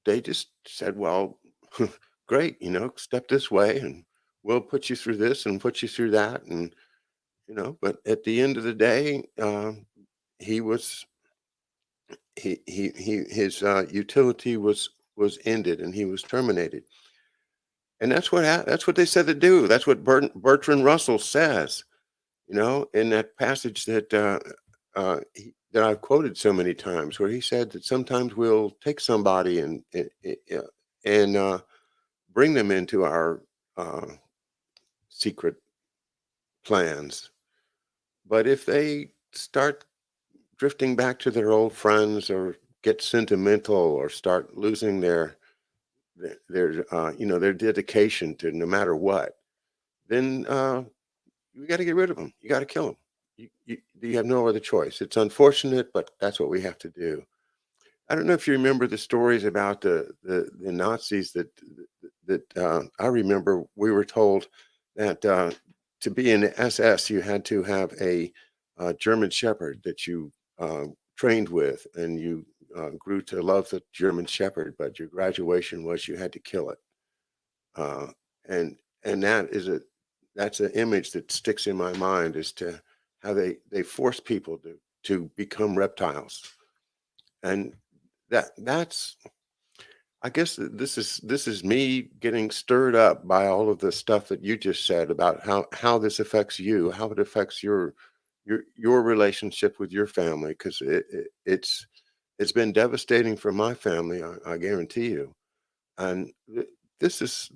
Speaker 1: they just said, well, great, step this way, and we'll put you through this and put you through that. And, but at the end of the day, he was his utility was ended, and he was terminated. And that's what they said to do. That's what Bertrand Russell says, in that passage that I've quoted so many times, where he said that sometimes we'll take somebody and bring them into our secret plans, but if they start drifting back to their old friends, or get sentimental, or start losing their dedication to no matter what, then you got to get rid of them. You got to kill them. You have no other choice. It's unfortunate, but that's what we have to do. I don't know if you remember the stories about the Nazis that I remember. We were told that to be in the SS, you had to have a German Shepherd that you trained with, and you grew to love the German Shepherd. But your graduation was you had to kill it, uh, and that's an image that sticks in my mind as to how they force people to become reptiles, and that's I guess this is me getting stirred up by all of the stuff that you just said about how this affects you, how it affects your relationship with your family, because it's been devastating for my family, I guarantee you. And this is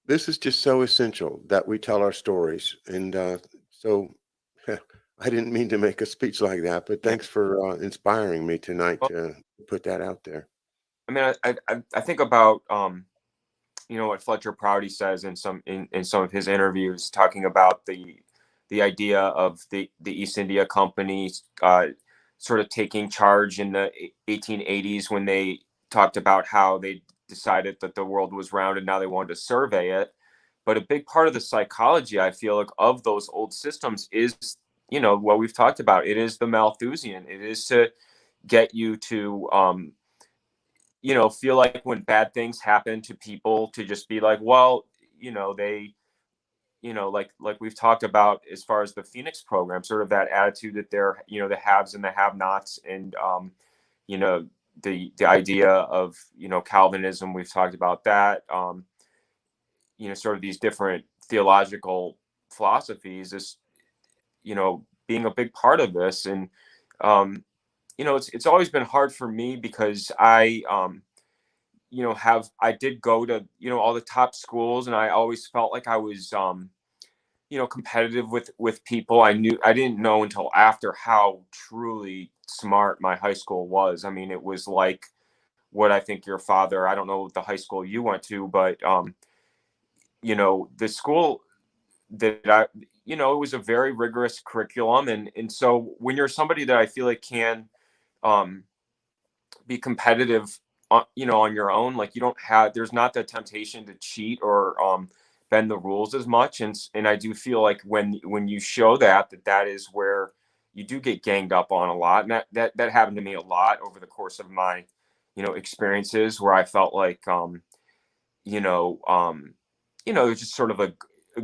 Speaker 1: this is just so essential that we tell our stories. And so I didn't mean to make a speech like that, but
Speaker 2: Yeah.
Speaker 1: thanks for inspiring me tonight
Speaker 2: Well,
Speaker 1: to put that out there.
Speaker 2: I mean, I think about what Fletcher Prouty says in some of his interviews, talking about the idea of the East India Company sort of taking charge in the 1880s, when they talked about how they decided that the world was round and now they wanted to survey it. But a big part of the psychology, I feel like, of those old systems is, what we've talked about. It is the Malthusian. It is to get you to feel like when bad things happen to people, to just be like, well, they, like we've talked about as far as the Phoenix program, sort of that attitude that they're, the haves and the have-nots, and you know, the idea of, Calvinism, we've talked about that, sort of these different theological philosophies is, being a big part of this. And it's always been hard for me because I did go to, all the top schools, and I always felt like I was, competitive with people. I didn't know until after how truly smart my high school was. I mean, it was like what I think your father, I don't know the high school you went to, but, the school that it was a very rigorous curriculum. And so when you're somebody that I feel like can, um, be competitive on your own, like, you don't have there's not the temptation to cheat or bend the rules as much. And I do feel like when you show that is where you do get ganged up on a lot. And that happened to me a lot over the course of my experiences, where I felt like you know um it was just sort of a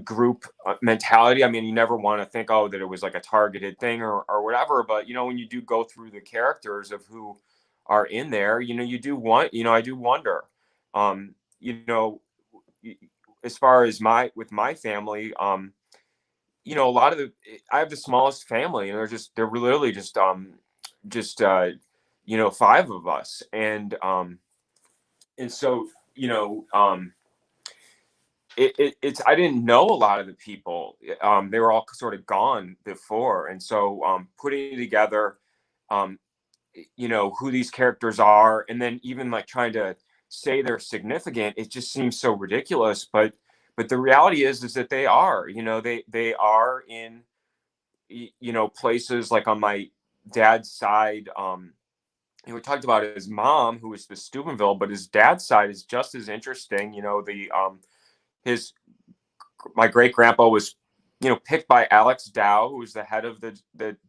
Speaker 2: group mentality. I mean, you never want to think, oh, that it was like a targeted thing or whatever. But when you do go through the characters of who are in there, you do want, I do wonder, um, you know, y- as far as my family, a lot of I have the smallest family, and they're literally just five of us. And so, it's I didn't know a lot of the people. They were all sort of gone before. And so putting together, um, who these characters are, and then even like trying to say they're significant, it just seems so ridiculous. But the reality is that they are. They are in places like on my dad's side. We talked about his mom, who was the Steubenville, but his dad's side is just as interesting. The his my great grandpa was, picked by Alex Dow, who was the head of the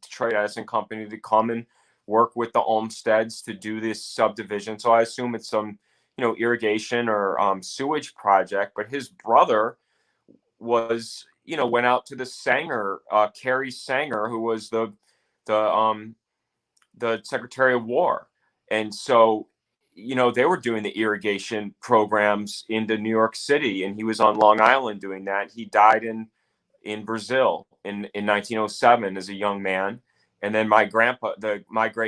Speaker 2: Detroit Edison Company, to come and work with the Olmsteads to do this subdivision. So I assume it's some, irrigation or sewage project. But his brother was, went out to the Sanger, Carrie Sanger, who was the the Secretary of War. And so, they were doing the irrigation programs into New York City, and he was on Long Island doing that. He died in Brazil in 1907 as a young man. And then my great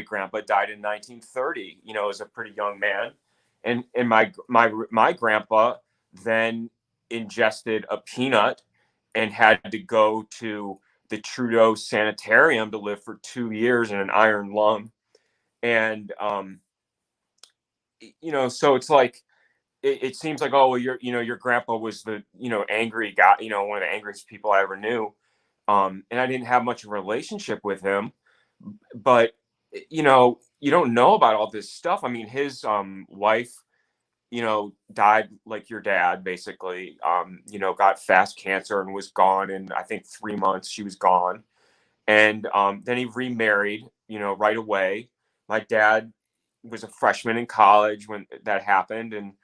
Speaker 2: grandpa died in 1930, as a pretty young man. And my grandpa then ingested a peanut and had to go to the Trudeau Sanitarium to live for 2 years in an iron lung. And so it's like, it seems like, oh, well, your grandpa was the angry guy, one of the angriest people I ever knew. And I didn't have much of a relationship with him. But you don't know about all this stuff. I mean, his wife, died like your dad, basically. Got fast cancer and was gone in, I think, 3 months. She was gone. And then he remarried, right away. My dad was a freshman in college when that happened. And,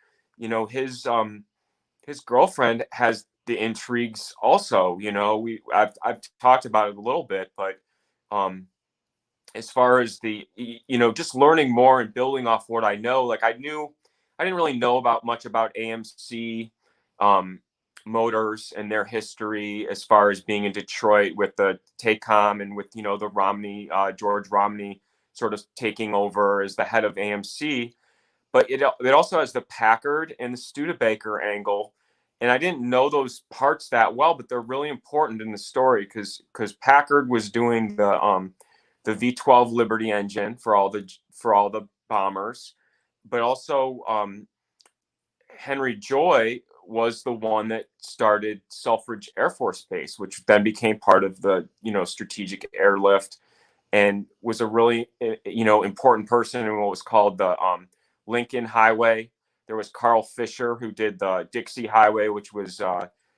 Speaker 2: his girlfriend has the intrigues also. I've talked about it a little bit, but um, as far as just learning more and building off what I know, like I didn't really know about much about AMC um, Motors and their history as far as being in Detroit with the Taycom and with, the George Romney sort of taking over as the head of AMC. But it also has the Packard and the Studebaker angle. And I didn't know those parts that well, but they're really important in the story because Packard was doing the V12 Liberty engine for all the bombers, but also Henry Joy was the one that started Selfridge Air Force Base, which then became part of the strategic airlift, and was a really important person in what was called the Lincoln Highway. There was Carl Fisher, who did the Dixie Highway, which was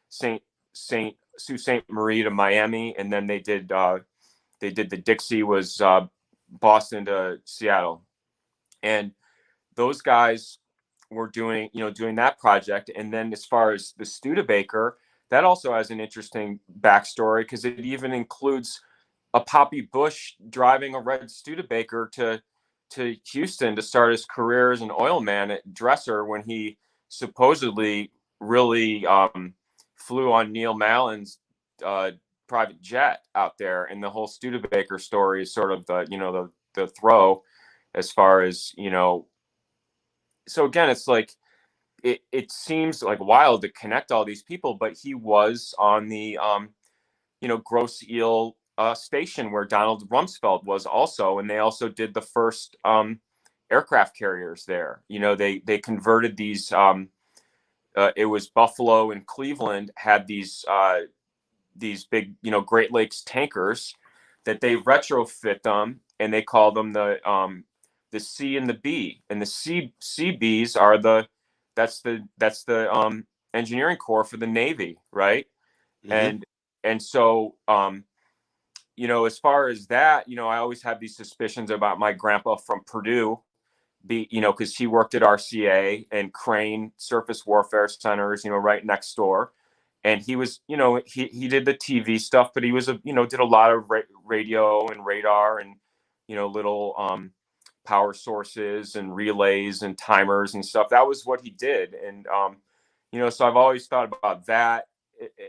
Speaker 2: Saint Sault Ste. Marie to Miami, and then they did the Dixie was Boston to Seattle, and those guys were doing that project. And then as far as the Studebaker, that also has an interesting backstory because it even includes a Poppy Bush driving a red Studebaker to Houston to start his career as an oil man at Dresser when he supposedly really flew on Neil Mallin's private jet out there. And the whole Studebaker story is sort of the throw as far as, so again, it's like, it seems like wild to connect all these people, but he was on the, Gross Eel station where Donald Rumsfeld was also, and they also did the first aircraft carriers there. They converted these. It was Buffalo and Cleveland had these big, Great Lakes tankers that they retrofit them, and they call them the C and the B, and the CBs are that's the engineering corps for the Navy, right?
Speaker 1: Mm-hmm.
Speaker 2: And so as far as that, I always have these suspicions about my grandpa from Purdue, because he worked at RCA and Crane Surface Warfare Centers, right next door. And he was, he did the TV stuff, but he was did a lot of radio and radar and, little power sources and relays and timers and stuff. That was what he did. And, so I've always thought about that.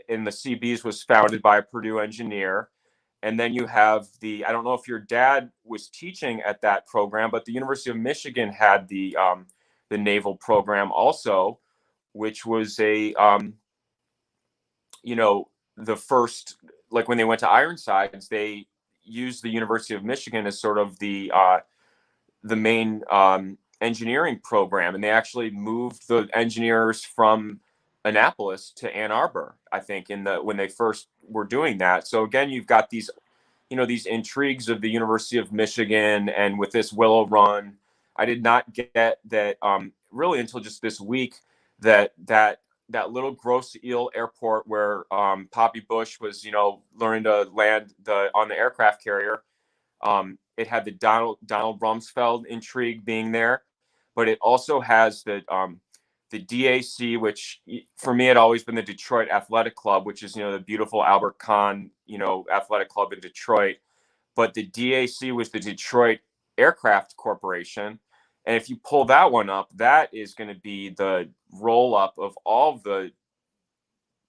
Speaker 2: And the CBs was founded by a Purdue engineer. And then you have I don't know if your dad was teaching at that program, but the University of Michigan had the naval program also, which was the first, like when they went to Ironsides, they used the University of Michigan as sort of the main engineering program. And they actually moved the engineers from Annapolis to Ann Arbor, I think, when they first were doing that. So again, you've got these intrigues of the University of Michigan, and with this Willow Run, I did not get that really until just this week that little Gross Eel Airport where Poppy Bush was learning to land on the aircraft carrier. It had the Donald Rumsfeld intrigue being there, but it also has the DAC, which for me had always been the Detroit Athletic Club, which is the beautiful Albert Kahn athletic club in Detroit. But the DAC was the Detroit Aircraft Corporation, and if you pull that one up, that is going to be the roll up of all of the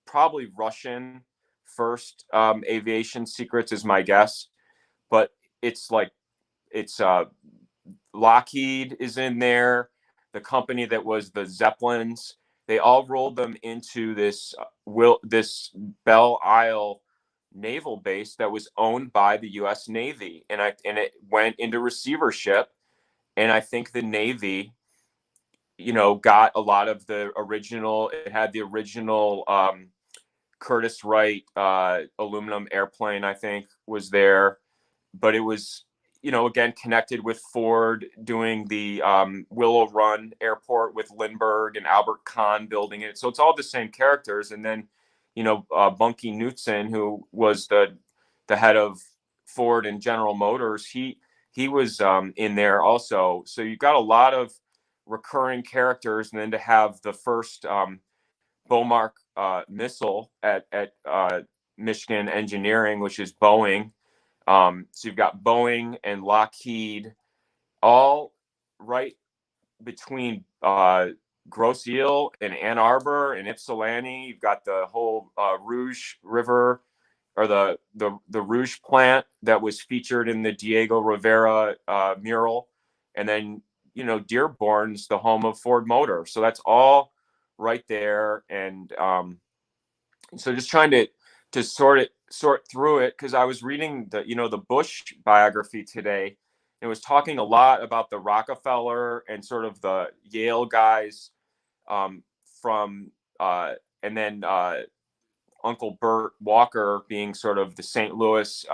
Speaker 2: probably Russian first aviation secrets, is my guess. But it's like it's Lockheed is in there, the company that was the Zeppelins. They all rolled them into this Belle Isle naval base that was owned by the U.S. Navy, and it went into receivership. And I think the Navy, got a lot of the original. It had the original Curtiss Wright aluminum airplane, I think, was there, but it was again, connected with Ford doing the Willow Run Airport with Lindbergh and Albert Kahn building it. So it's all the same characters. And then, Bunky Knudsen, who was the head of Ford and General Motors, he was in there also. So you've got a lot of recurring characters, and then to have the first Bomark missile at Michigan Engineering, which is Boeing. So you've got Boeing and Lockheed all right between Grosse Ile and Ann Arbor and Ypsilanti. You've got the whole Rouge River, or the Rouge plant that was featured in the Diego Rivera mural. And then, Dearborn's the home of Ford Motor. So that's all right there. And so just trying to sort through it, because I was reading the Bush biography today. It was talking a lot about the Rockefeller and sort of the Yale guys from and then Uncle Burt Walker being sort of the St. Louis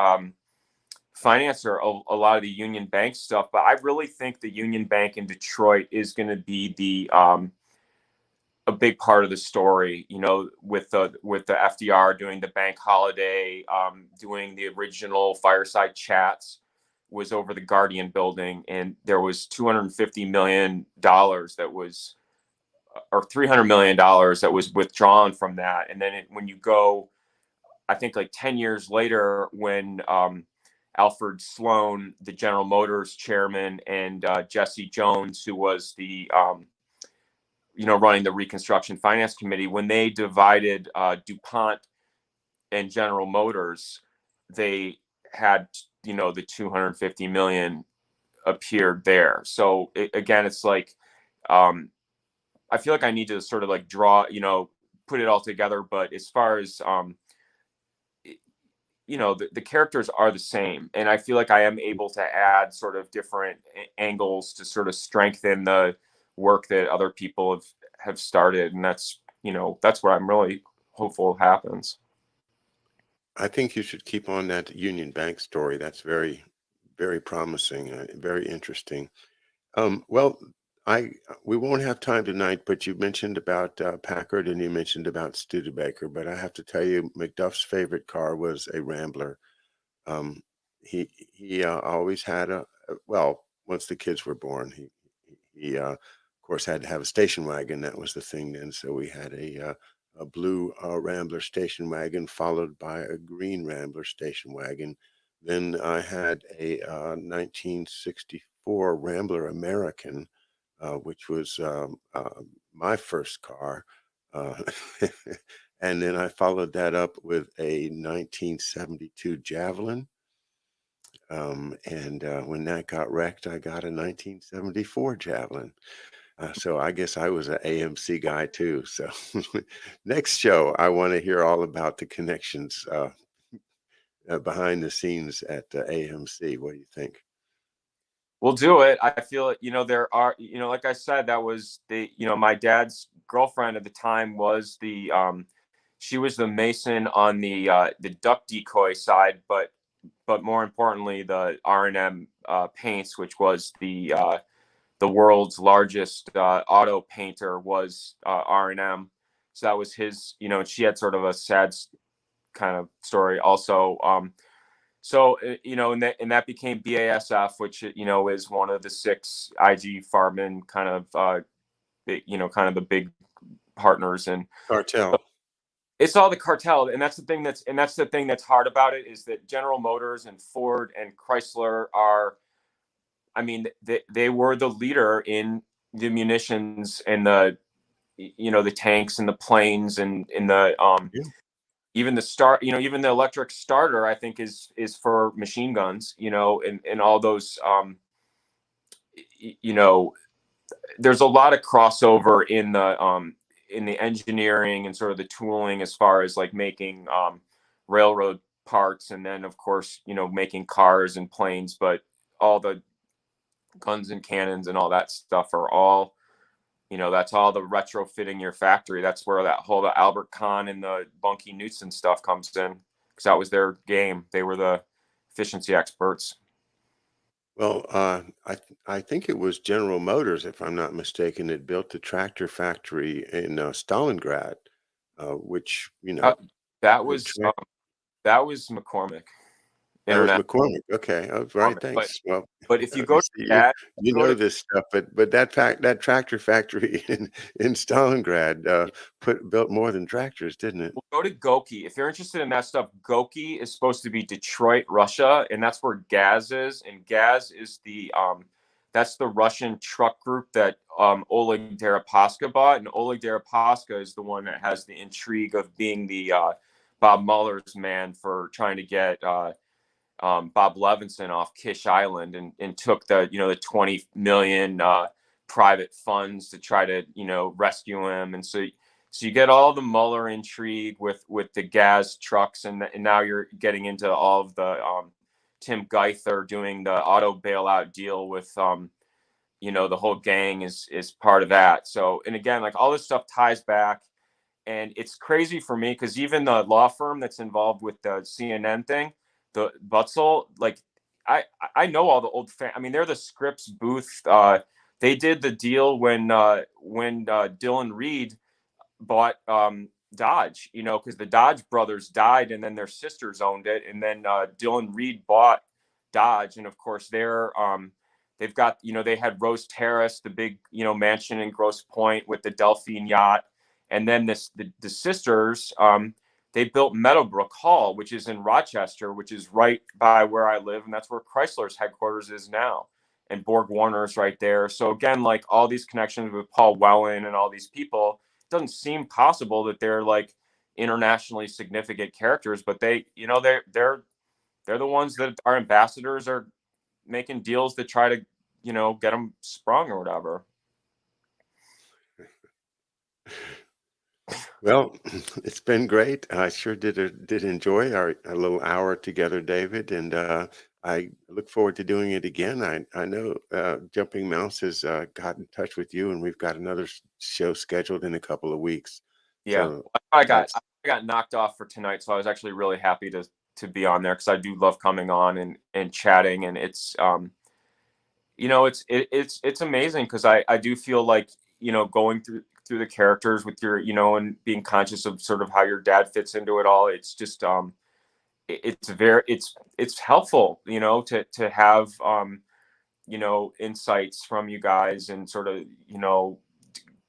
Speaker 2: financer of a lot of the Union Bank stuff. But I really think the Union Bank in Detroit is going to be a big part of the story, with the FDR doing the bank holiday, doing the original fireside chats was over the Guardian building. And there was $250 million that was, or $300 million that was withdrawn from that. And then when you go, I think like 10 years later, when Alfred Sloan, the General Motors chairman, and Jesse Jones, who was the running the Reconstruction Finance Committee, when they divided DuPont and General Motors, they had, the 250 million appeared there. So again, it's like, I feel like I need to sort of like draw, put it all together. But as far as, the characters are the same. And I feel like I am able to add sort of different angles to sort of strengthen the work that other people have started. And that's what I'm really hopeful happens.
Speaker 1: I think you should keep on that Union Bank story. That's very, very promising, very interesting. Well, we won't have time tonight, but you mentioned about Packard and you mentioned about Studebaker. But I have to tell you, McDuff's favorite car was a Rambler. He always had once the kids were born, he of course had to have a station wagon. That was the thing then. So we had a blue Rambler station wagon, followed by a green Rambler station wagon. Then I had a 1964 Rambler American, which was my first car. And then I followed that up with a 1972 Javelin. And when that got wrecked, I got a 1974 Javelin. So I guess I was an AMC guy too. So next show, I want to hear all about the connections behind the scenes at AMC. What do you think?
Speaker 2: We'll do it. I feel, there are, like I said, that was my dad's girlfriend at the time was she was the mason on the duck decoy side, but more importantly, the R&M paints, which was the world's largest auto painter, was R&M. So that was his, and she had sort of a sad kind of story also. So, and that became BASF, which, is one of the 6 IG Farben kind of, kind of the big partners and
Speaker 1: Cartel.
Speaker 2: It's all the cartel. And that's the thing that's hard about it, is that General Motors and Ford and Chrysler are, I mean, they were the leader in the munitions and the tanks and the planes and in the,
Speaker 1: Yeah.
Speaker 2: even the electric starter, I think is for machine guns, and all those, there's a lot of crossover in the engineering and sort of the tooling as far as like making railroad parts, and then of course, making cars and planes, but all the guns and cannons and all that stuff are all, that's all the retrofitting your factory. That's where that whole the Albert Kahn and the Bunky Knudsen stuff comes in, because that was their game. They were the efficiency experts.
Speaker 1: Well, I think it was General Motors, if I'm not mistaken, that built the tractor factory in Stalingrad, which
Speaker 2: Uh, that
Speaker 1: the
Speaker 2: was that was McCormick
Speaker 1: that was
Speaker 2: Internet.
Speaker 1: McCormick. Okay. Oh, right.
Speaker 2: McCormick. But
Speaker 1: Thanks. Well,
Speaker 2: if you
Speaker 1: you
Speaker 2: go to
Speaker 1: see,
Speaker 2: gas,
Speaker 1: you
Speaker 2: go
Speaker 1: know
Speaker 2: to
Speaker 1: this stuff, but that tractor factory in Stalingrad put built more than tractors, didn't it?
Speaker 2: go to Goki. If you're interested in that stuff, Goki is supposed to be Detroit, Russia, and that's where Gaz is. And Gaz is the that's the Russian truck group that Oleg Deripaska bought. And Oleg Deripaska is the one that has the intrigue of being the Bob Mueller's man for trying to get Bob Levinson off Kish Island, and took the the 20 million private funds to try to rescue him. And so you get all the Mueller intrigue with the gas trucks, and now you're getting into all of the Tim Geithner doing the auto bailout deal with the whole gang is part of that. So, and again, like, all this stuff ties back, and it's crazy for me because even the law firm that's involved with the CNN thing, the Butzel, like, I know all the old I mean, they're the Scripps booth. They did the deal when Dylan Reed bought Dodge, because the Dodge brothers died, and then their sisters owned it, and then Dylan Reed bought Dodge, and of course they've got, they had Rose Terrace, the big mansion in Grosse Pointe with the Delphine yacht, and then the sisters, they built Meadowbrook Hall, which is in Rochester, which is right by where I live, and that's where Chrysler's headquarters is now, and Borg Warner's right there. So again, like, all these connections with Paul Wellen and all these people, doesn't seem possible that they're like internationally significant characters, but they're the ones that our ambassadors are making deals to try to get them sprung or whatever.
Speaker 1: Well, it's been great. I sure did enjoy our little hour together, David, and I look forward to doing it again. I know Jumping Mouse has got in touch with you, and we've got another show scheduled in a couple of weeks.
Speaker 2: Yeah,
Speaker 1: So
Speaker 2: I got
Speaker 1: that's
Speaker 2: I got knocked off for tonight, so I was actually really happy to be on there because I do love coming on and chatting, and it's it's amazing because I do feel like going through the characters with your and being conscious of sort of how your dad fits into it all. It's just it's very it's helpful to have insights from you guys, and sort of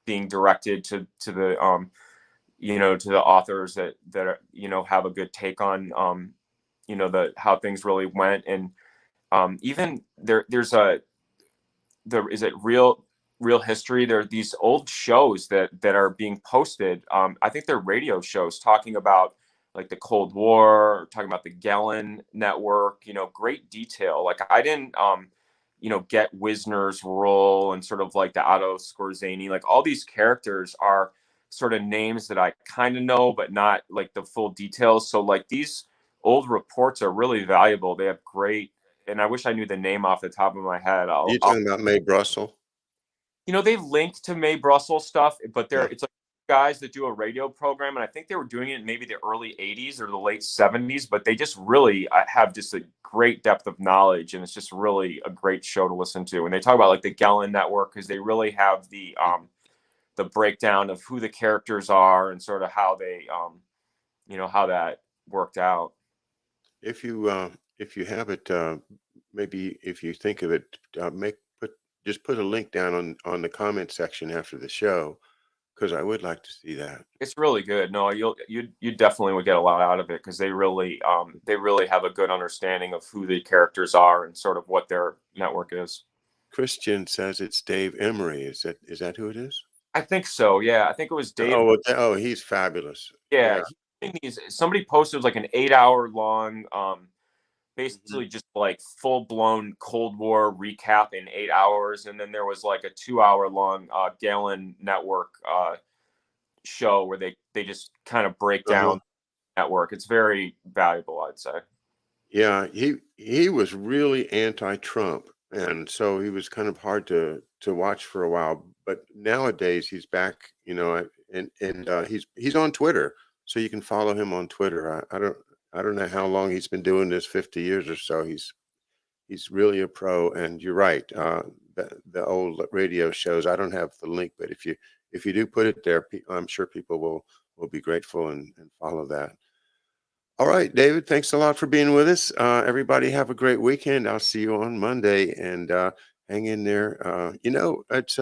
Speaker 2: being directed to the to the authors that are, have a good take on the how things really went. And even there's a there is it real history. There are these old shows that are being posted. I think they're radio shows talking about like the Cold War, talking about the Gellin network, great detail. Like, I didn't get Wisner's role, and sort of like the Otto Skorzeny, like, all these characters are sort of names that I kind of know, but not like the full details. So, like, these old reports are really valuable. They have great, and I wish I knew the name off the top of my head.
Speaker 1: you talking about May Brussel?
Speaker 2: They linked to May Brussels stuff, but
Speaker 1: Yeah.
Speaker 2: it's like guys that do a radio program, and I think they were doing it in maybe the early '80s or the late '70s. But they just really have just a great depth of knowledge, and it's just really a great show to listen to. And they talk about like the Gellin network because they really have the breakdown of who the characters are and sort of how they how that worked out.
Speaker 1: If you have it, maybe if you think of it, make put just put a link down on the comment section after the show, because I would like to see that.
Speaker 2: It's really good. No, you definitely would get a lot out of it because they really have a good understanding of who the characters are and sort of what their network is.
Speaker 1: Christian says it's Dave Emery. Is that who it is?
Speaker 2: I think so. Yeah, I think it was Dave.
Speaker 1: Oh, well, he's fabulous.
Speaker 2: Yeah,
Speaker 1: Yeah.
Speaker 2: somebody posted like an 8 hour long,
Speaker 1: Mhm.
Speaker 2: basically just like full blown Cold War recap in 8 hours, and then there was like a 2 hour long Galen Network show where they just kind of break
Speaker 1: Uh-huh.
Speaker 2: down the network. It's very valuable, I'd say.
Speaker 1: Yeah, he was really anti-Trump, and so he was kind of hard to watch for a while. But nowadays he's back, and he's on Twitter, so you can follow him on Twitter. I don't know how long he's been doing this, 50 years or so. He's really a pro, and you're right. The old radio shows, I don't have the link, but if you do put it there, I'm sure people will be grateful and follow that. All right, David, thanks a lot for being with us. Everybody have a great weekend. I'll see you on Monday, and hang in there. It's